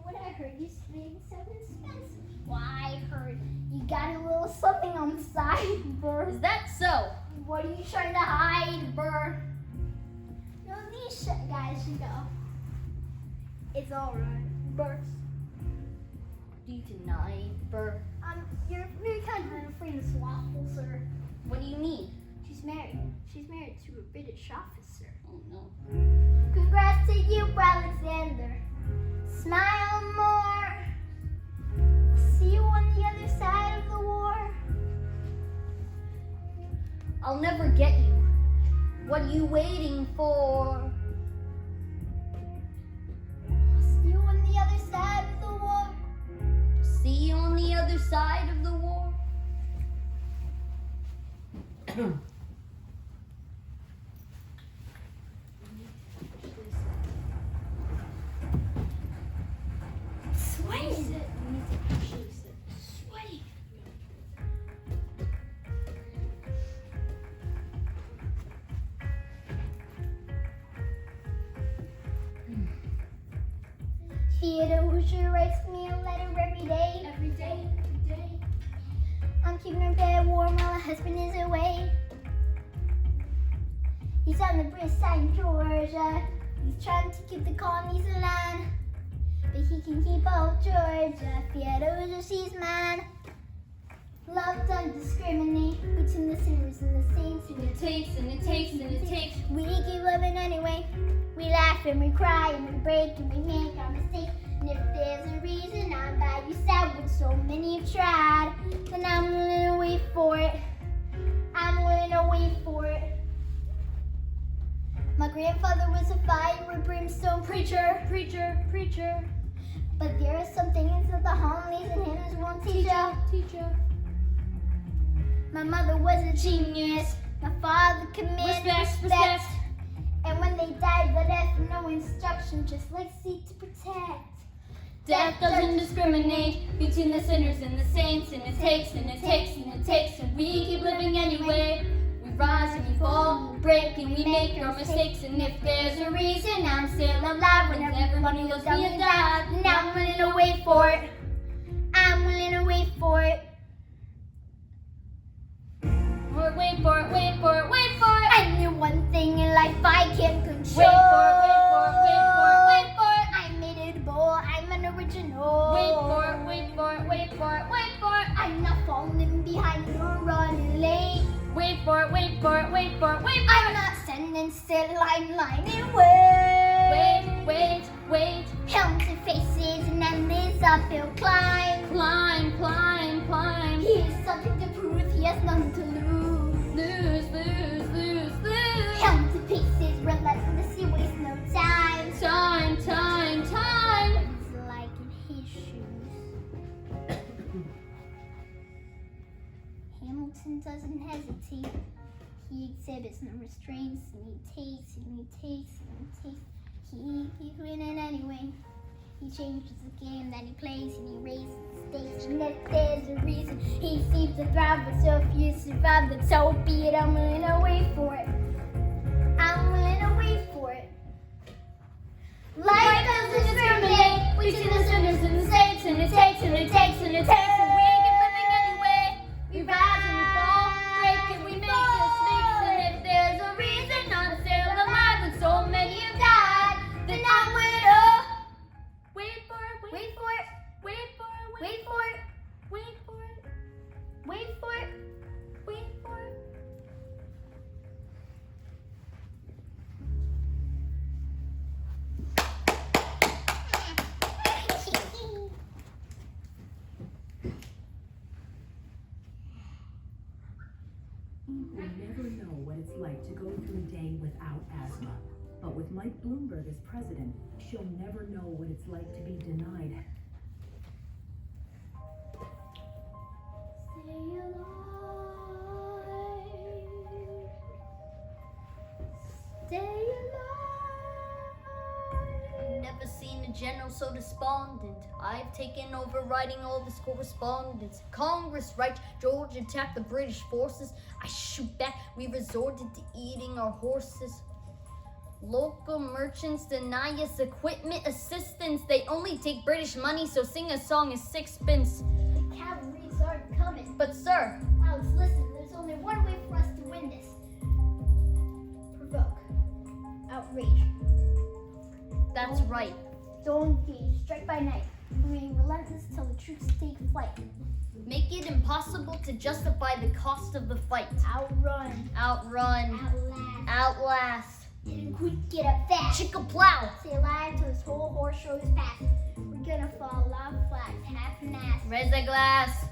what I heard you saying so expensive. Why, I heard you got a little something on the side, Burr. Is that so? What are you trying to hide, Burr? No, these guys should go. It's all right, Burr. Do you deny, Burr? You're very kind of a famous waffle, sir. What do you mean? She's married. She's married to a British officer. Oh no. Congrats to you, Alexander. Smile more. See you on the other side of the war. I'll never get you. What are you waiting for? See you on the other side of the war. See you on the other side of the war. Sweaty. Theodosia writes me a letter every day. Every day. I'm keeping her bed warm while her husband is away. He's on the British side in Georgia. He's trying to keep the colonies alive, but he can keep all Georgia. Theodosia, she's mine. Love don't discriminate between the sinners and the saints. And it takes, and it takes, and it takes. We keep loving anyway. We laugh and we cry and we break and we make our mistakes. And if there's a reason I'm by your side when so many have tried, then I'm willing to wait for it. I'm willing to wait for it. My grandfather was a fire and brimstone preacher. But there are some things that the homilies and hymns won't teach you. My mother was a genius. My father commanded respect. And when they died, they left no instruction, just legacy to protect. Death doesn't discriminate between the sinners and the saints, and it takes, and it takes, and it takes, and we keep living anyway. We rise and we fall, break and we make our mistakes, and if there's a reason I'm still alive when everyone who loves me has died, then I'm willing to wait for it. I'm willing to wait for it. Or wait for it, wait for it, wait for it. I knew one thing in life I can't control. Wait for it, wait for it, wait for it, wait for it. I made it bold, I'm an original. Wait for it, wait for it, wait for it, wait for it. I'm not falling behind or running late. Wait for it, wait for it, wait for it, wait for I'm it. not standing still, I'm lining way. Wait. Helm to faces and then this uphill climb. Climb. He has something to prove, he has nothing to lose. Lose. Helm to pieces, relentlessly waste no time. Time. It's like in his shoes. Hamilton doesn't hesitate. He exhibits no restraints, and he takes. He keeps winning anyway. He changes the game that he plays, and he raises the stakes. And if there's a reason he seems to thrive, but so few survive, then so be it. I'm willing to wait for it. I'm willing to wait for it. Life doesn't discriminate between the sinners and the saints, and it takes, and it takes, and it takes, and we keep living anyway. We rise and we fall, break and we make mistakes, and if there's a reason I'm still alive when so many have died, then I'm willing to wait for it, wait for it, wait for it, wait for it, wait for it, wait for it, wait for it. We'll never know what it's like to go through a day without asthma. But with Mike Bloomberg as president, she'll never know what it's like to be denied. Stay alive. Stay alive. general so despondent. I've taken over writing all this correspondence. Congress writes, George attacked the British forces. I shoot back, we resorted to eating our horses. Local merchants deny us equipment assistance. They only take British money, so sing a song is sixpence. The cavalry's aren't coming. But sir, Alex, listen, there's only one way for us to win this. Provoke. Outrage. that's right. Don't engage. Strike by night. Remain relentless till the troops take flight. Make it impossible to justify the cost of the fight. Outrun. Outrun. Outlast. Outlast. Get up quick, get up fast. Chicka plow. Stay alive till this whole horse show is past. We're gonna fall off flat, half mast. Raise the glass.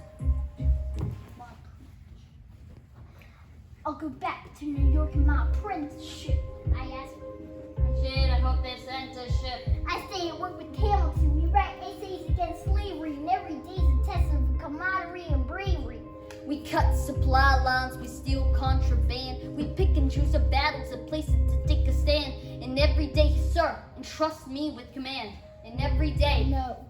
I'll go back to New York in my apprenticeship. I ask. Shit, I hope they sent a ship. I stay at work with Hamilton. We write essays against slavery, and every day's a test of camaraderie and bravery. We cut supply lines, we steal contraband. We pick and choose the battles and places to take a stand. And every day, sir, entrust me with command. And every day, No.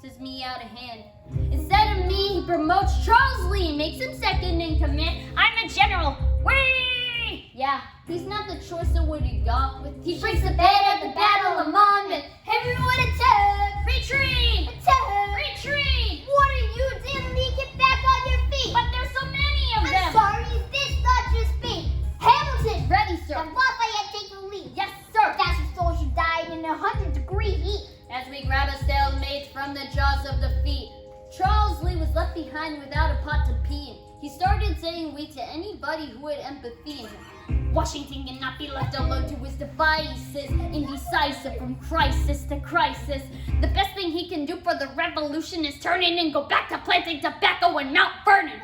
says me out of hand. Instead of me, he promotes Charles Lee, makes him second in command. I'm a general. Whee! Yeah, he's not the choice of what he got. He breaks the bed at the Battle of Monmouth. Everyone attack! Retreat! Attack! Retreat! What are you doing? Get back on your feet! But there's so many of I'm them. sorry, is this not just me? Hamilton! Ready, sir. And Lafayette take the lead. Yes, sir. Faster soldier died in 100-degree heat. As we grab a stalemate from the jaws of defeat, Charles Lee was left behind without a pot to pee in. He started saying we to anybody who had empathy in him. Washington cannot be left alone to his devices, indecisive from crisis to crisis. The best thing he can do for the revolution is turn in and go back to planting tobacco in Mount Vernon.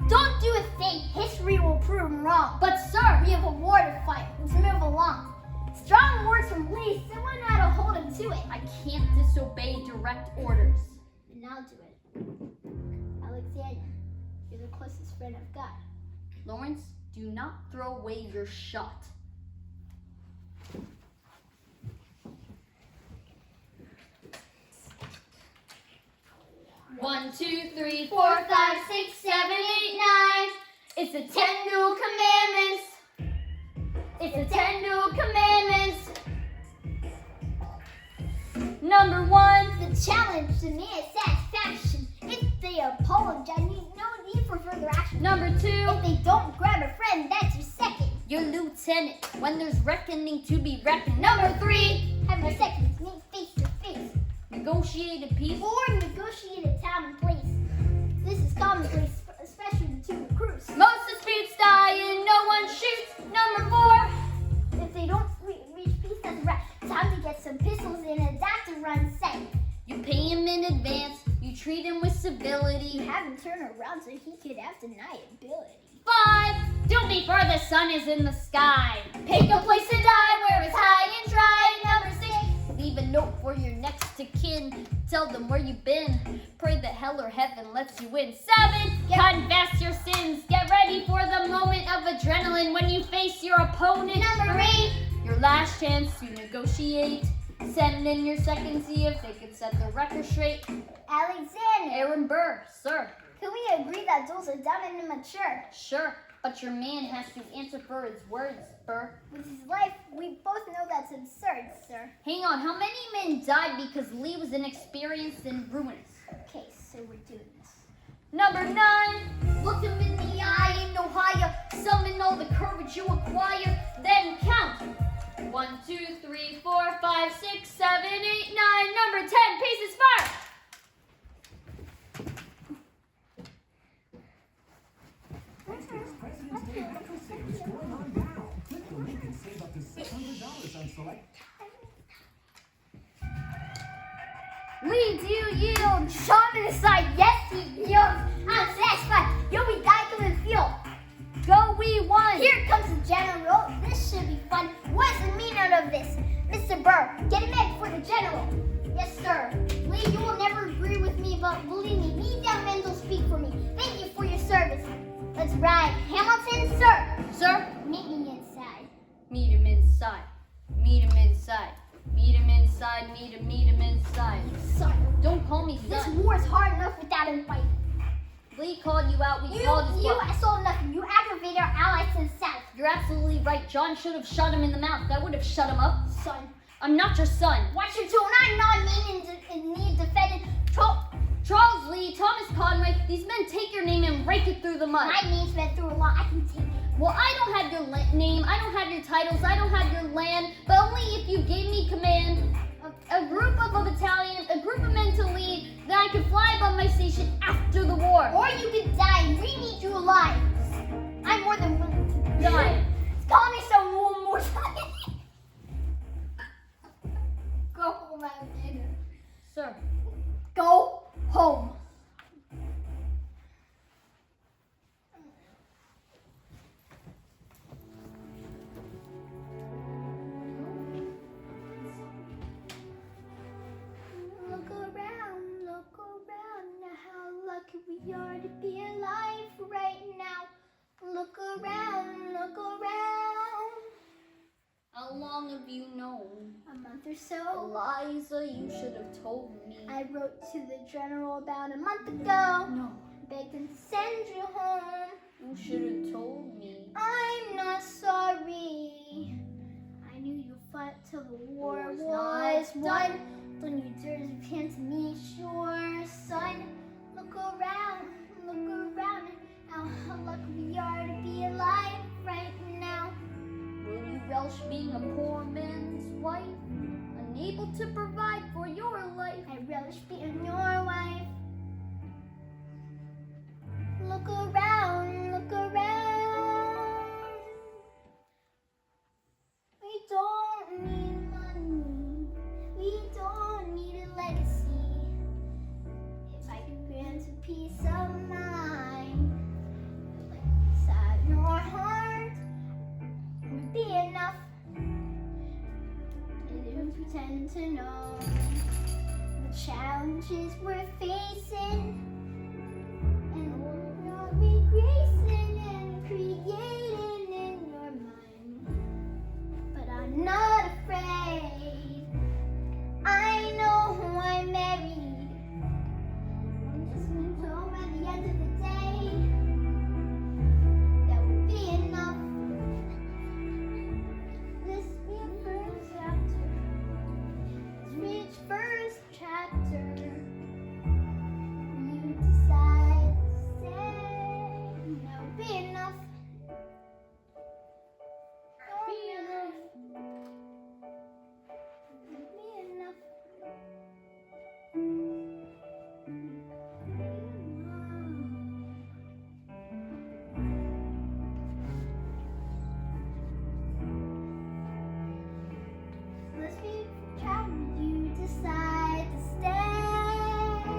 Don't do a thing. History will prove him wrong. But sir, We have a war to fight. Let's move along. Strong words from Lee. Someone had to hold him to it. I can't disobey direct orders. And I'll do it. Alexander, you're the closest friend I've got. Lawrence, do not throw away your shot. One, two, three, 4, 5, 6, 7, 8, 9. It's the 10 new commandments. It's the 10 new commandments. Number 1. The challenge demands satisfaction. If they apologize, no need for further action. Number 2. If they don't grab a friend, that's your second. Your lieutenant when there's reckoning to be reckoned. Number 3. Have your seconds meet face to face. Negotiate a peace. Or negotiate a time and place. This is commonplace, especially to recruits. Most disputes die and no one shoots. Number 4. If they don't reach peace, that's right. Time to get some pistols and adapt to run set. You pay him in advance. You treat him with civility. You have him turn around so he could have deniability. 5. Do before the sun is in the sky. Pick a place to die where it's high and dry. Number 6. Leave a note for your next to kin. Tell them where you've been. Pray that hell or heaven lets you in. 7. Confess your sins. Get ready for the moment of adrenaline when you face your opponent. Number 8. Your last chance to negotiate. Send in your second, see if they can set the record straight. Alexander, Aaron Burr, sir. can we agree that duels are dumb and immature? Sure, but your man has to answer for his words, Burr. With his life, we both know that's absurd, sir. Hang on, how many men died because Lee was inexperienced and ruinous? Okay, so we're doing this. Number 9. Look him in the eye in Ohio. Summon all the courage you acquire. Then count. 1, 2, 3, 4, 5, 6, 7, 8, 9. Number 10. Pieces fire. President's Day Metro Sale is going on now. Click the link and save up to $600 on select. Lee, do you yield? Sean in the side, yes, he yields. I'm satisfied. You'll be dying to the field. Go, we won. Here comes the general. This should be fun. What's the meaning of this? Mr. Burr, get him in for the general. Yes, sir. Lee, you will never agree with me, but believe me, these young men will speak for me. Thank you for your service. Let's ride. Hamilton, sir. Sir, Meet me inside. meet him inside. Meet him inside. Meet him inside provide me to meet him inside. Son, Don't call me this son. war's hard enough without him fighting. We called you out, we You called his bluff. saw nothing. You aggravated our allies to the south. You're absolutely right. John should have shot him in the mouth. That would have shut him up. Son, I'm not your son. watch your tone. I'm not in need of defending. Charles Lee, Thomas Conway, these men take your name and rake it through the mud. My name's been through a lot. I can take it. Well, I don't have your name, I don't have your titles, I don't have your land, but only if you gave me command, a group of a battalion, a group of men to lead, then I could fly above my station after the war. Or you could die. We need you alive. I'm more than willing to Die. Call me some one more time. Go home after dinner. Sir. Go home. Look around now how lucky we are to be alive right now. Look around. How long have you known? A month or so. Eliza, you should have told me. I wrote to the general about a month ago. No, Begged him to send you home. you should have told me. I'm not sorry. I knew you fought till the war War's was not won. done. Don't you dare to chance to meet your son. Look around now how lucky we are to be alive right now. Will you relish being a poor man's wife, unable to provide for your life? I relish being your wife. Look around. We don't need money. We don't need a legacy. If I could grant a peace of mind, like inside your heart, it would be enough. I didn't pretend to know the challenges we're facing. And what we're gracing and creating in your mind. But I'm not afraid. I know who I married. I'm just moved home at the end of the day. That would be enough. This be a first chapter. Let's reach first chapter. You decide to stay. That would be enough. Be enough. Be enough. Let's be trapped. You decide to stay.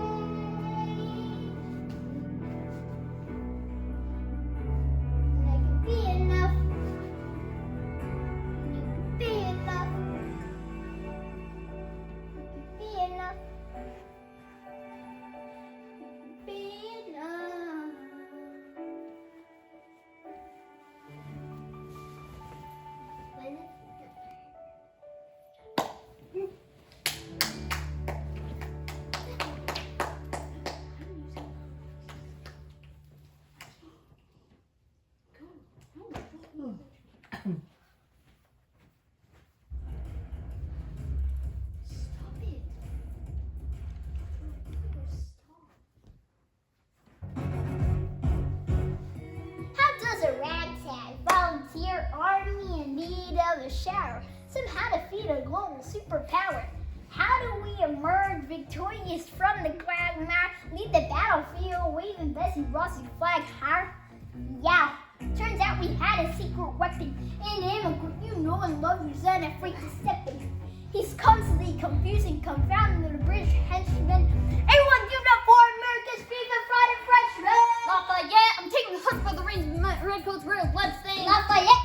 That could be enough. Be enough. Be enough. Be enough. Stop it. How does a ragtag volunteer army in need of a shower somehow defeat a global superpower? How do we emerge victorious from the quagmire, leave the battlefield waving Bessie Ross's flag higher? Yeah, turns out we had a secret weapon, an immigrant you know and love who's unafraid to step in. He's constantly confusing, confounding the British henchmen. Everyone give up for America's favorite Friday Frenchman! Lafayette, I'm taking the hunt for the redcoats, real blood stain. Lafayette!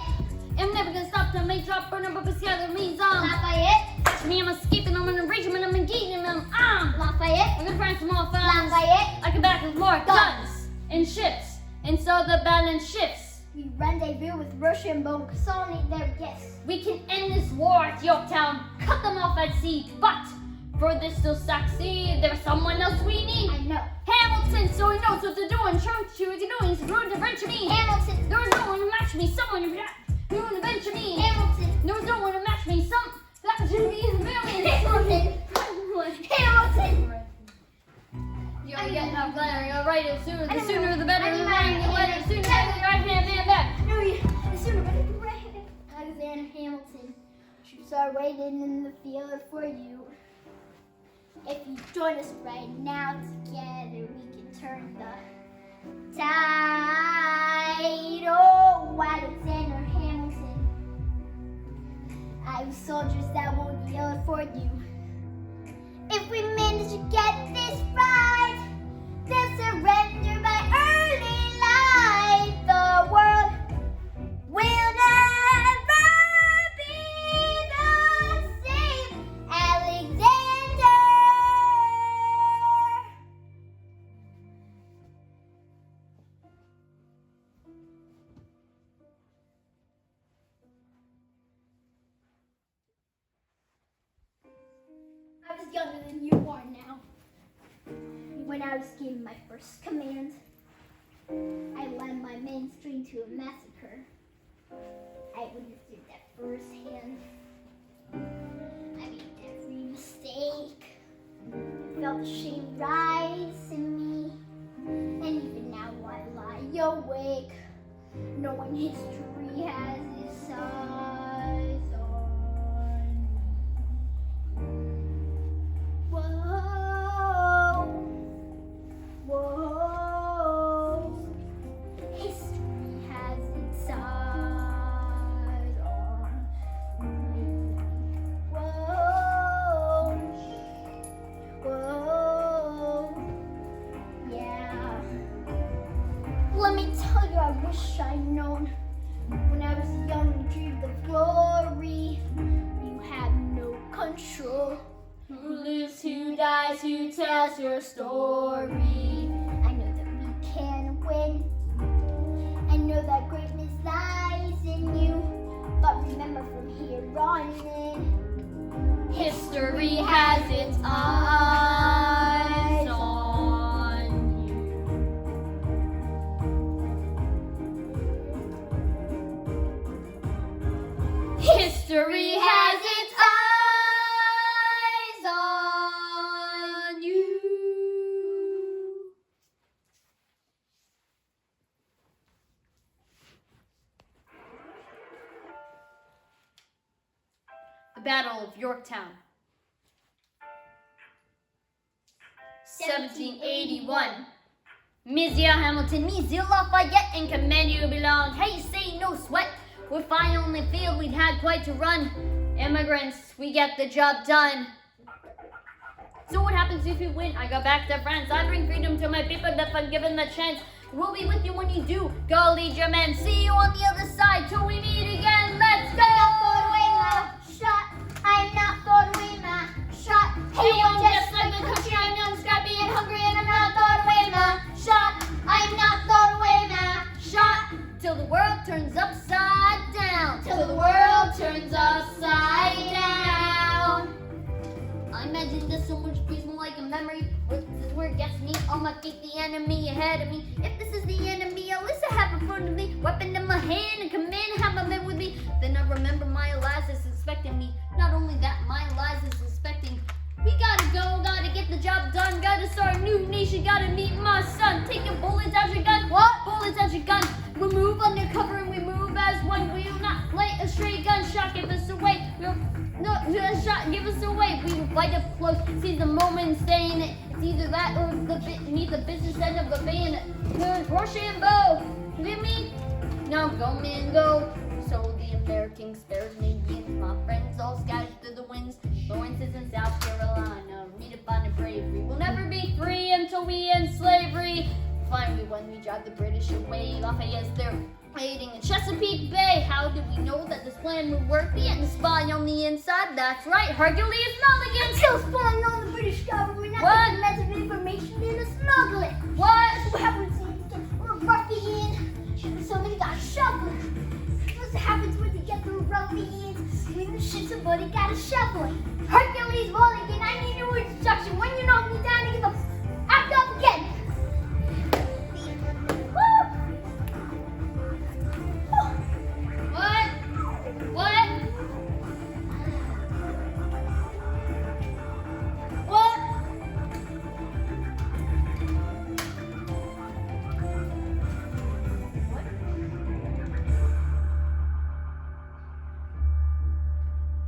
I'm never gonna stop till make drop, burn up, but the means on. Lafayette! Catch me, I'm escaping, I'm gonna reach him, and I'm engaging them. Lafayette! I'm gonna find some more funds. Lafayette! I come back with more guns and ships, and so the balance shifts. We rendezvous with Rochambeau, consolidate their gifts. We can end this war at Yorktown, cut them off at sea, but for this to succeed, there's someone else we need. I know. Hamilton, so he knows what to do and shows you what to do. He's going to venture me. Hamilton. There was no one to match me. Someone who to venture me. Hamilton. There was no one to match me. That should be millions. Hamilton. Hamilton. You gotta get enough letter. You gotta write it sooner. I The don't sooner know. the better. I The need writing the my- letter sooner. The right hand man back. No, the sooner better be right. Alexander Hamilton. Troops are waiting in the field for you. If you join us right now, together we can turn the tide. Oh, Alexander Hamilton. I have soldiers that will yell for you. If we manage to get this right, they'll surrender by early light. The world will never be the same. Alexander. I was younger than you are now. When I was given my first command, I led my men straight to a massacre. I witnessed it at firsthand. I made every mistake. I felt the shame rise in me. And even now I lie awake, knowing history has its eyes on me. Whoa, whoa, history has its eyes on me. Whoa, whoa, yeah. Let me tell you, I wish I'd known when I was young and dreamed of glory. You have no control. Who lives, who dies, who tells your story? I know that we can win. I know that greatness lies in you. But remember from here on in, History has its eyes on you. History has its eyes on you. The Battle of Yorktown. 1781. Monsieur Hamilton, Monsieur Lafayette, in command you belong. Hey, say no sweat. We're fine on the field, we'd had quite to run. Immigrants, we get the job done. So what happens if you win? I go back to France. I bring freedom to my people if I'm given the chance. We'll be with you when you do. Go lead your men. See you on the other side till we meet again. Let's go! shot. I'm not throwing away my shot. Hey, I'm just like the country. I'm young, scrappy, and hungry, and I'm not throwing away my shot. I'm not throwing away my Shot till the world turns upside down. till the world turns upside down. I imagine this so much peaceful like a memory. This is where it gets me on my feet, the enemy ahead of me. If this is the enemy, at least I have in front of me. Weapon in my hand and command, have my men with me. Then I remember my Elias is expecting me. Not only that, my Elias is expecting. We gotta go, gotta get the job done. Gotta start a new nation, gotta meet my son. Taking bullets out your gun. What? Bullets out your gun. We move undercover and we move as one. We will not play a stray gunshot, give us away. No, a shot, give us away. We will fight up close, seize the moment and stay in it. It's either that or meet the business end of the bayonet. There's Rochambeau. With me? Now go, man, go. So the American spares Indians, my friends all scattered through the winds. Lawrence's in South Carolina, read upon the bravery. We'll never be free until we end slavery. Finally, when we drive the British away, Lafayette's there waiting in Chesapeake Bay. How do we know that this plan would work? We had a spy on the inside, that's right, Hercules Mulligan. Still spying on the British government. What? I took massive information in a smuggling. What? What happens is a ruffian. Somebody got shot. shoveling. Hercules rolling in, I need new instruction. When you knock me down, you get the act up again. Woo! What? What? What?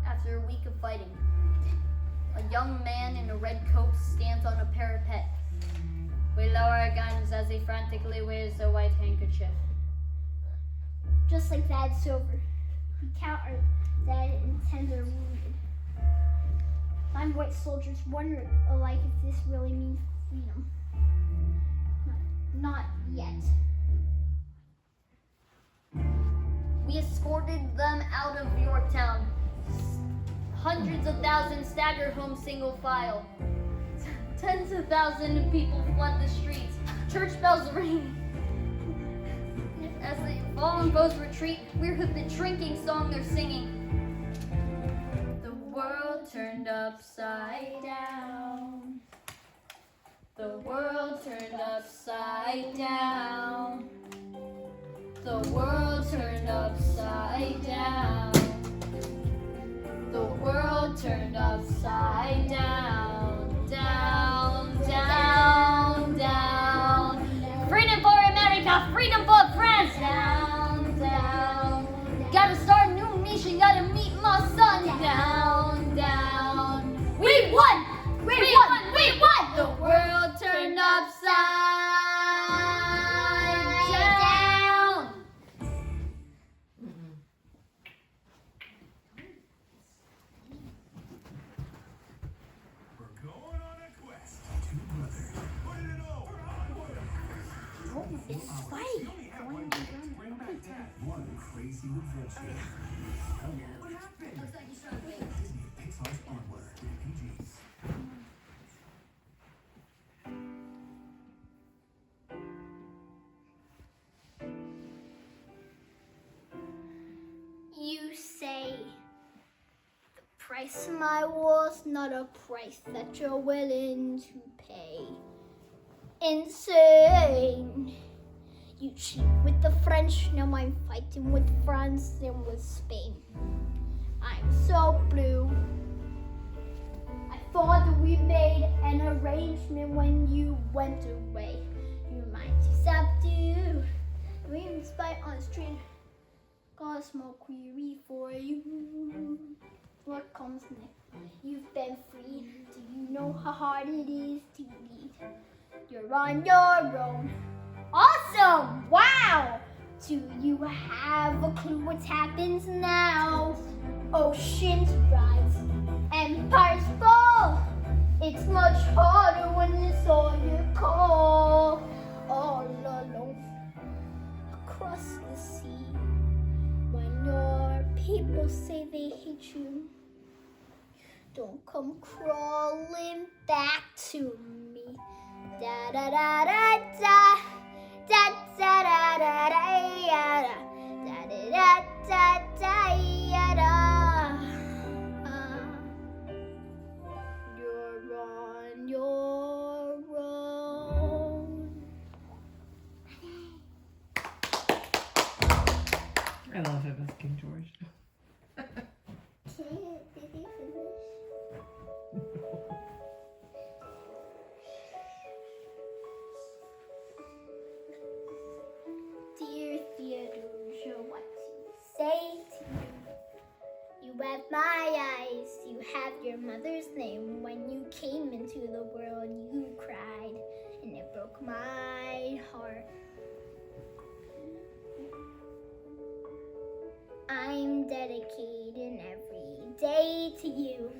After a week of fighting, a young man in a red coat stands on a parapet. We lower our guns as he frantically waves a white handkerchief. Just like that, it's over. We count our dead and 10 are wounded. I'm white soldiers wonder alike if this really means freedom. Not yet. We escorted them out of Yorktown. Hundreds of thousands staggered home single file. Tens of thousands of people flood the streets. Church bells ring. As the fallen foes retreat, we heard the drinking song they're singing. The world turned upside down. The world turned upside down. The world turned upside down. The world turned upside down, down, down, down. Freedom for America, freedom for France, down, down. Gotta start a new nation, gotta meet my son, down, down. We won! We won! We won! The world turned upside down. We're going on a quest. Two brothers. What did it know? We're on one. It's We fight. only have 1 minute to bring back Dad. One crazy adventure. What happened? Disney Pixar's Onward. Rated PG. You say the price of my war's not a price that you're willing to pay. Insane. You cheat with the French, now I'm fighting with France and with Spain. I'm so blue. I thought that we made an arrangement when you went away. Your mind is subdued. We spite on the street. Got a small query for you. What comes next? You've been free. Do you know how hard it is to lead? You're on your own. Awesome! Wow! Do you have a clue what happens now? Oceans rise, empires fall. It's much harder when it's all your call. All alone across the sea. When your people say they hate you, don't come crawling back to me. Da da da da da da da da da da da da da da da. You're on your own. I love him as King George. Did you finish? Dear Theodosia, what to say to you? You have my eyes, you have your mother's name. When you came into the world, you cried, and it broke my heart. I'm dedicating every day to you.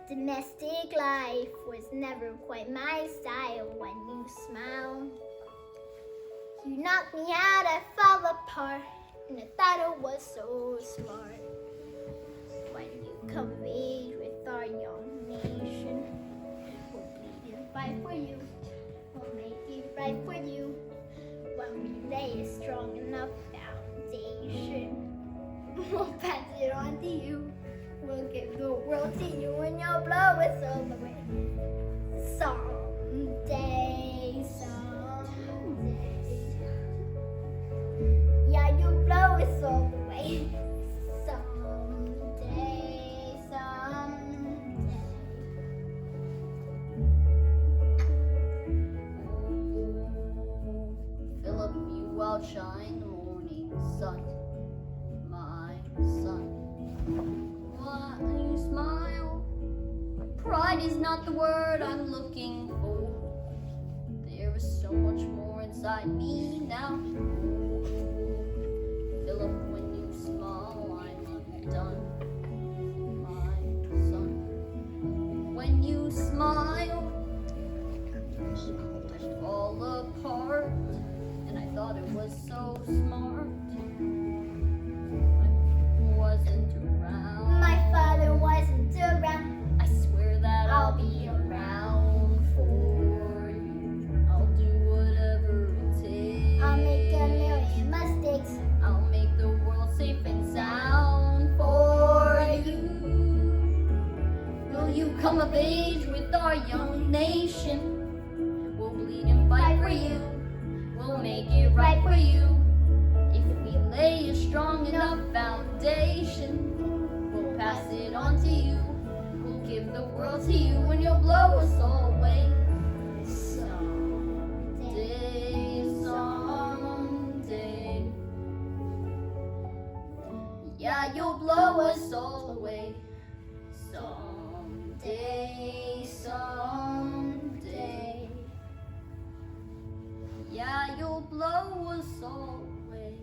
Domestic life was never quite my style. When you smile, you knock me out, I fall apart, and I thought it was so smart. When you come of age with our young nation, we'll bleed and fight for you, we'll make it right for you. When we lay a strong enough foundation, we'll pass it on to you. We'll give the world to you and you'll blow us all away. Someday, someday. Yeah, you blow us all away. Someday, someday. Philip, you outshine the morning sun, my son. Why you smile? Pride is not the word I'm looking for. There is so much more inside me now. Philip, when you smile, I'm undone, my son. When you smile, I fall apart, and I thought it was so smart. I wasn't around. My father wasn't around. I swear that I'll be around for you. I'll do whatever it takes. I'll make a million mistakes I'll make the world safe and sound for you. Will you come of age with our young nation? We'll bleed and fight for you. We'll make it right for you. If we lay a strong enough foundation, we'll pass it on to you. We'll give the world to you and you'll blow us all away. Someday, someday. Yeah, you'll blow us all away. Someday, someday. Yeah, you'll blow us all away.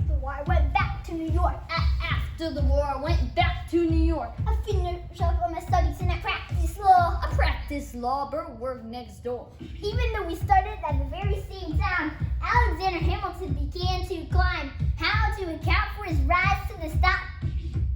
So I went back to New York. After the war, I went back to New York. I finished up on my studies and I practiced law. I practiced law, but worked next door. Even though we started at the very same time, Alexander Hamilton began to climb. How to account for his rise to the top?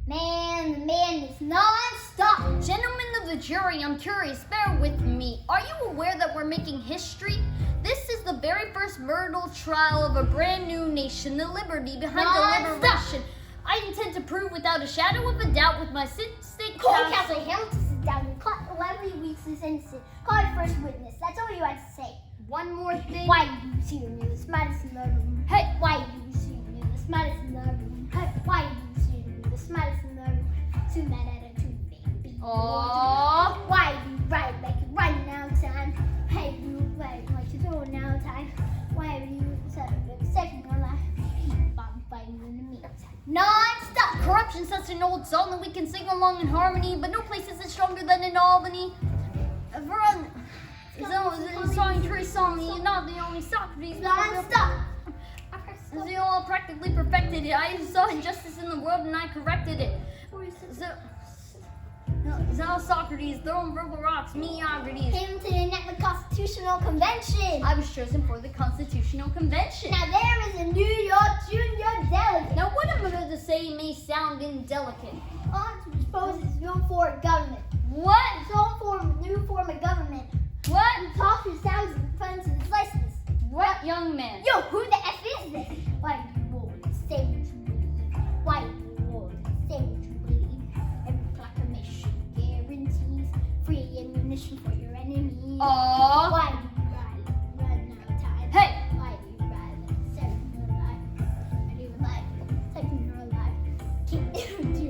Man, the man is non-stop. Gentlemen of the jury, I'm curious, bear with me. Are you aware that we're making history? This is the very first murder trial of a brand new nation, the liberty behind the liberation. I intend to prove without a shadow of a doubt with my state Court counsel. counsel Hamilton sits down and caught 11 weeks is innocent. Call your first witness. That's all you had to say. One more thing. Why do you see me? The smartest in the room. Hey, Why do you see me? The smartest in the room. Hey, why do you see me? The smartest in the room. Too mad attitude, baby. Aww. Why do you ride like you're running out of time? Hey, you ride like you're throwing out of time. Why are you such a second in life? Keep on fighting in the meantime. Non-stop. Corruption's such an old song that we can sing along in harmony, but no place is it stronger than in Albany. Everyone, it's a song, true song. You're not the only Socrates. Non-stop. They all practically perfected it. I saw injustice in the world and I corrected it. So Socrates, throwing verbal rocks, mediocrities. Came to enact the Constitutional Convention. I was chosen for the Constitutional Convention. Now there is a New York junior delegate. Now what I'm about to say may sound indelicate. On to propose his new form of government. What? His own new form of government. What? Talk to thousands of friends of his license. What young man? Yo, who the F is this? Why do you always say what you believe? Why do you always say what you believe? Every proclamation guarantees free ammunition for your enemies. Aww. Why do you run out of time? Hey! Why do you ride like saving your life? And even like taking your life? Can't do.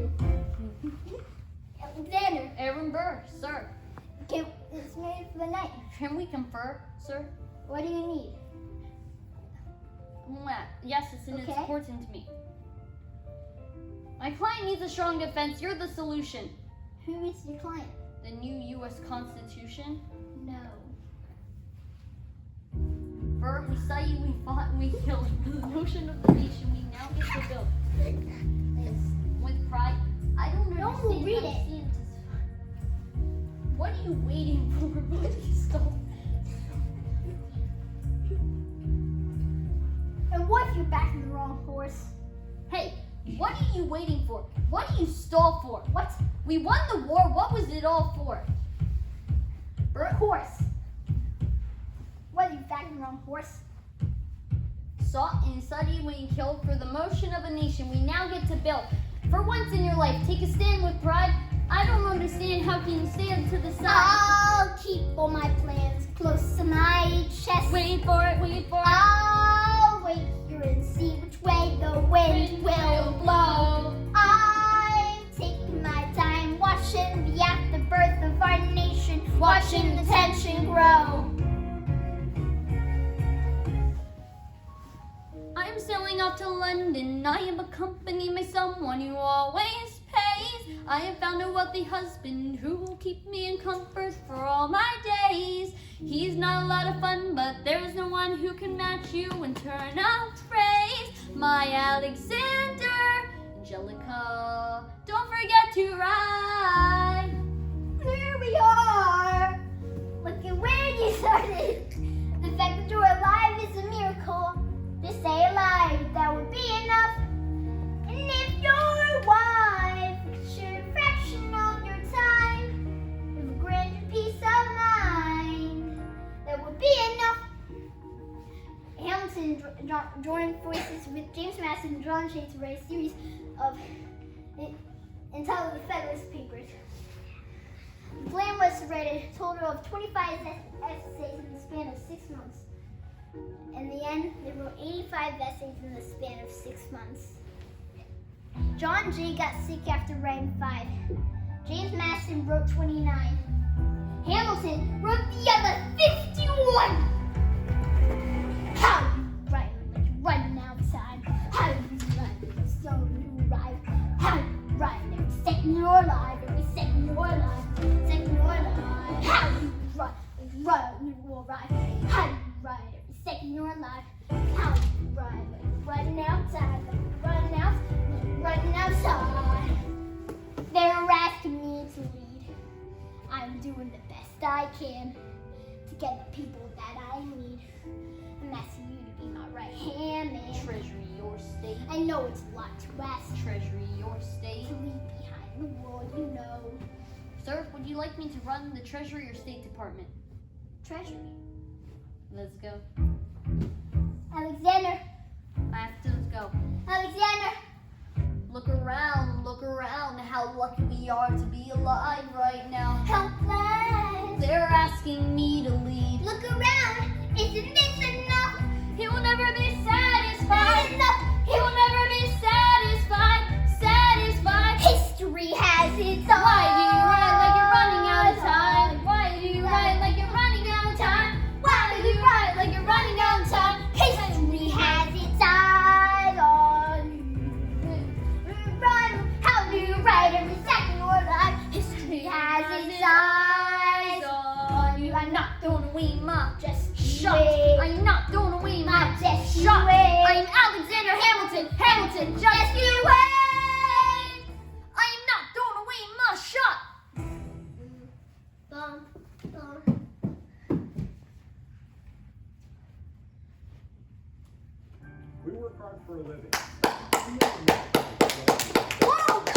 Alexander, Aaron Burr, sir. it's made for the night. Can we confer, sir? What do you need? Yes, it's Okay. important to me. My client needs a strong defense. You're the solution. Who is your client? The new U.S. Constitution. No. Burr, we saw you, we fought, and we killed. The notion of the nation we now get to build. With pride. I don't No one understand. will read how it. scientists- What are you waiting for? Please stop. And what if you're backing the wrong horse? Hey, What are you waiting for? What do you stall for? What? We won the war. What was it all for? Horse. What are you backing wrong, horse? Sought and studied when you killed for the motion of a nation. We now get to build. For once in your life, take a stand with pride. I don't understand how can you stand to the side. I'll keep all my plans close to my chest. Wait for it, wait for it. I'll wait here and see which way the wind will blow. I'm taking my time, watching the afterbirth of our nation, watching the tension grow. I'm sailing off to London. I am accompanied by someone who always pays. I have found a wealthy husband who will keep me in comfort for all my days. He's not a lot of fun, but there's no one who can match you and turn out praise. My Alexander, Angelica, don't forget to ride. Here we are. Look at where you started. The fact that you're alive is a miracle. To stay alive, that would be enough. And if your wife should a fraction of your time, with a grand peace of mind, that would be enough. Hamilton joined forces with James Madison and John Jay to write a series of entitled The Federalist Papers. The plan was to write a total of 25 essays in the span of 6 months. In the end, they wrote 85 essays in the span of 6 months. John Jay got sick after writing 5. James Madison wrote 29. Hamilton wrote the other 51. How you write like you're running outside? How you write like so you arrive? How you write every second you're alive? Every second you're alive? Second you're alive? How you write like you will arrive? How you write every second you're alive? How you write like you're running outside? Running outside. They're asking me to lead. I'm doing the best I can to get the people that I need. I'm asking you to be my right hand man. Treasury your state. I know it's a lot to ask. Treasury your state. To leave behind the world, you know. Sir, would you like me to run the Treasury or State Department? Treasury. Let's go. Alexander. Let's go. Alexander. Look around, how lucky we are to be alive right now. Helpless. They're asking me to lead. Look around. Isn't this enough? He will never be Not satisfied. enough. He will never be satisfied. History has its eyes. Why do you ride like you're running out of time? Why do you ride like you're running out of time? Why do you ride like you're running out of time? History has its eyes on you. Run, how do you write every second you're alive? History has its eyes on you. I'm not throwing away my just Shot. I'm not throwing away my just shot. wait. I'm Alexander Hamilton. Hamilton, just you wait. I am not throwing away my shot. Bum, bum. We work hard for a living. Whoa!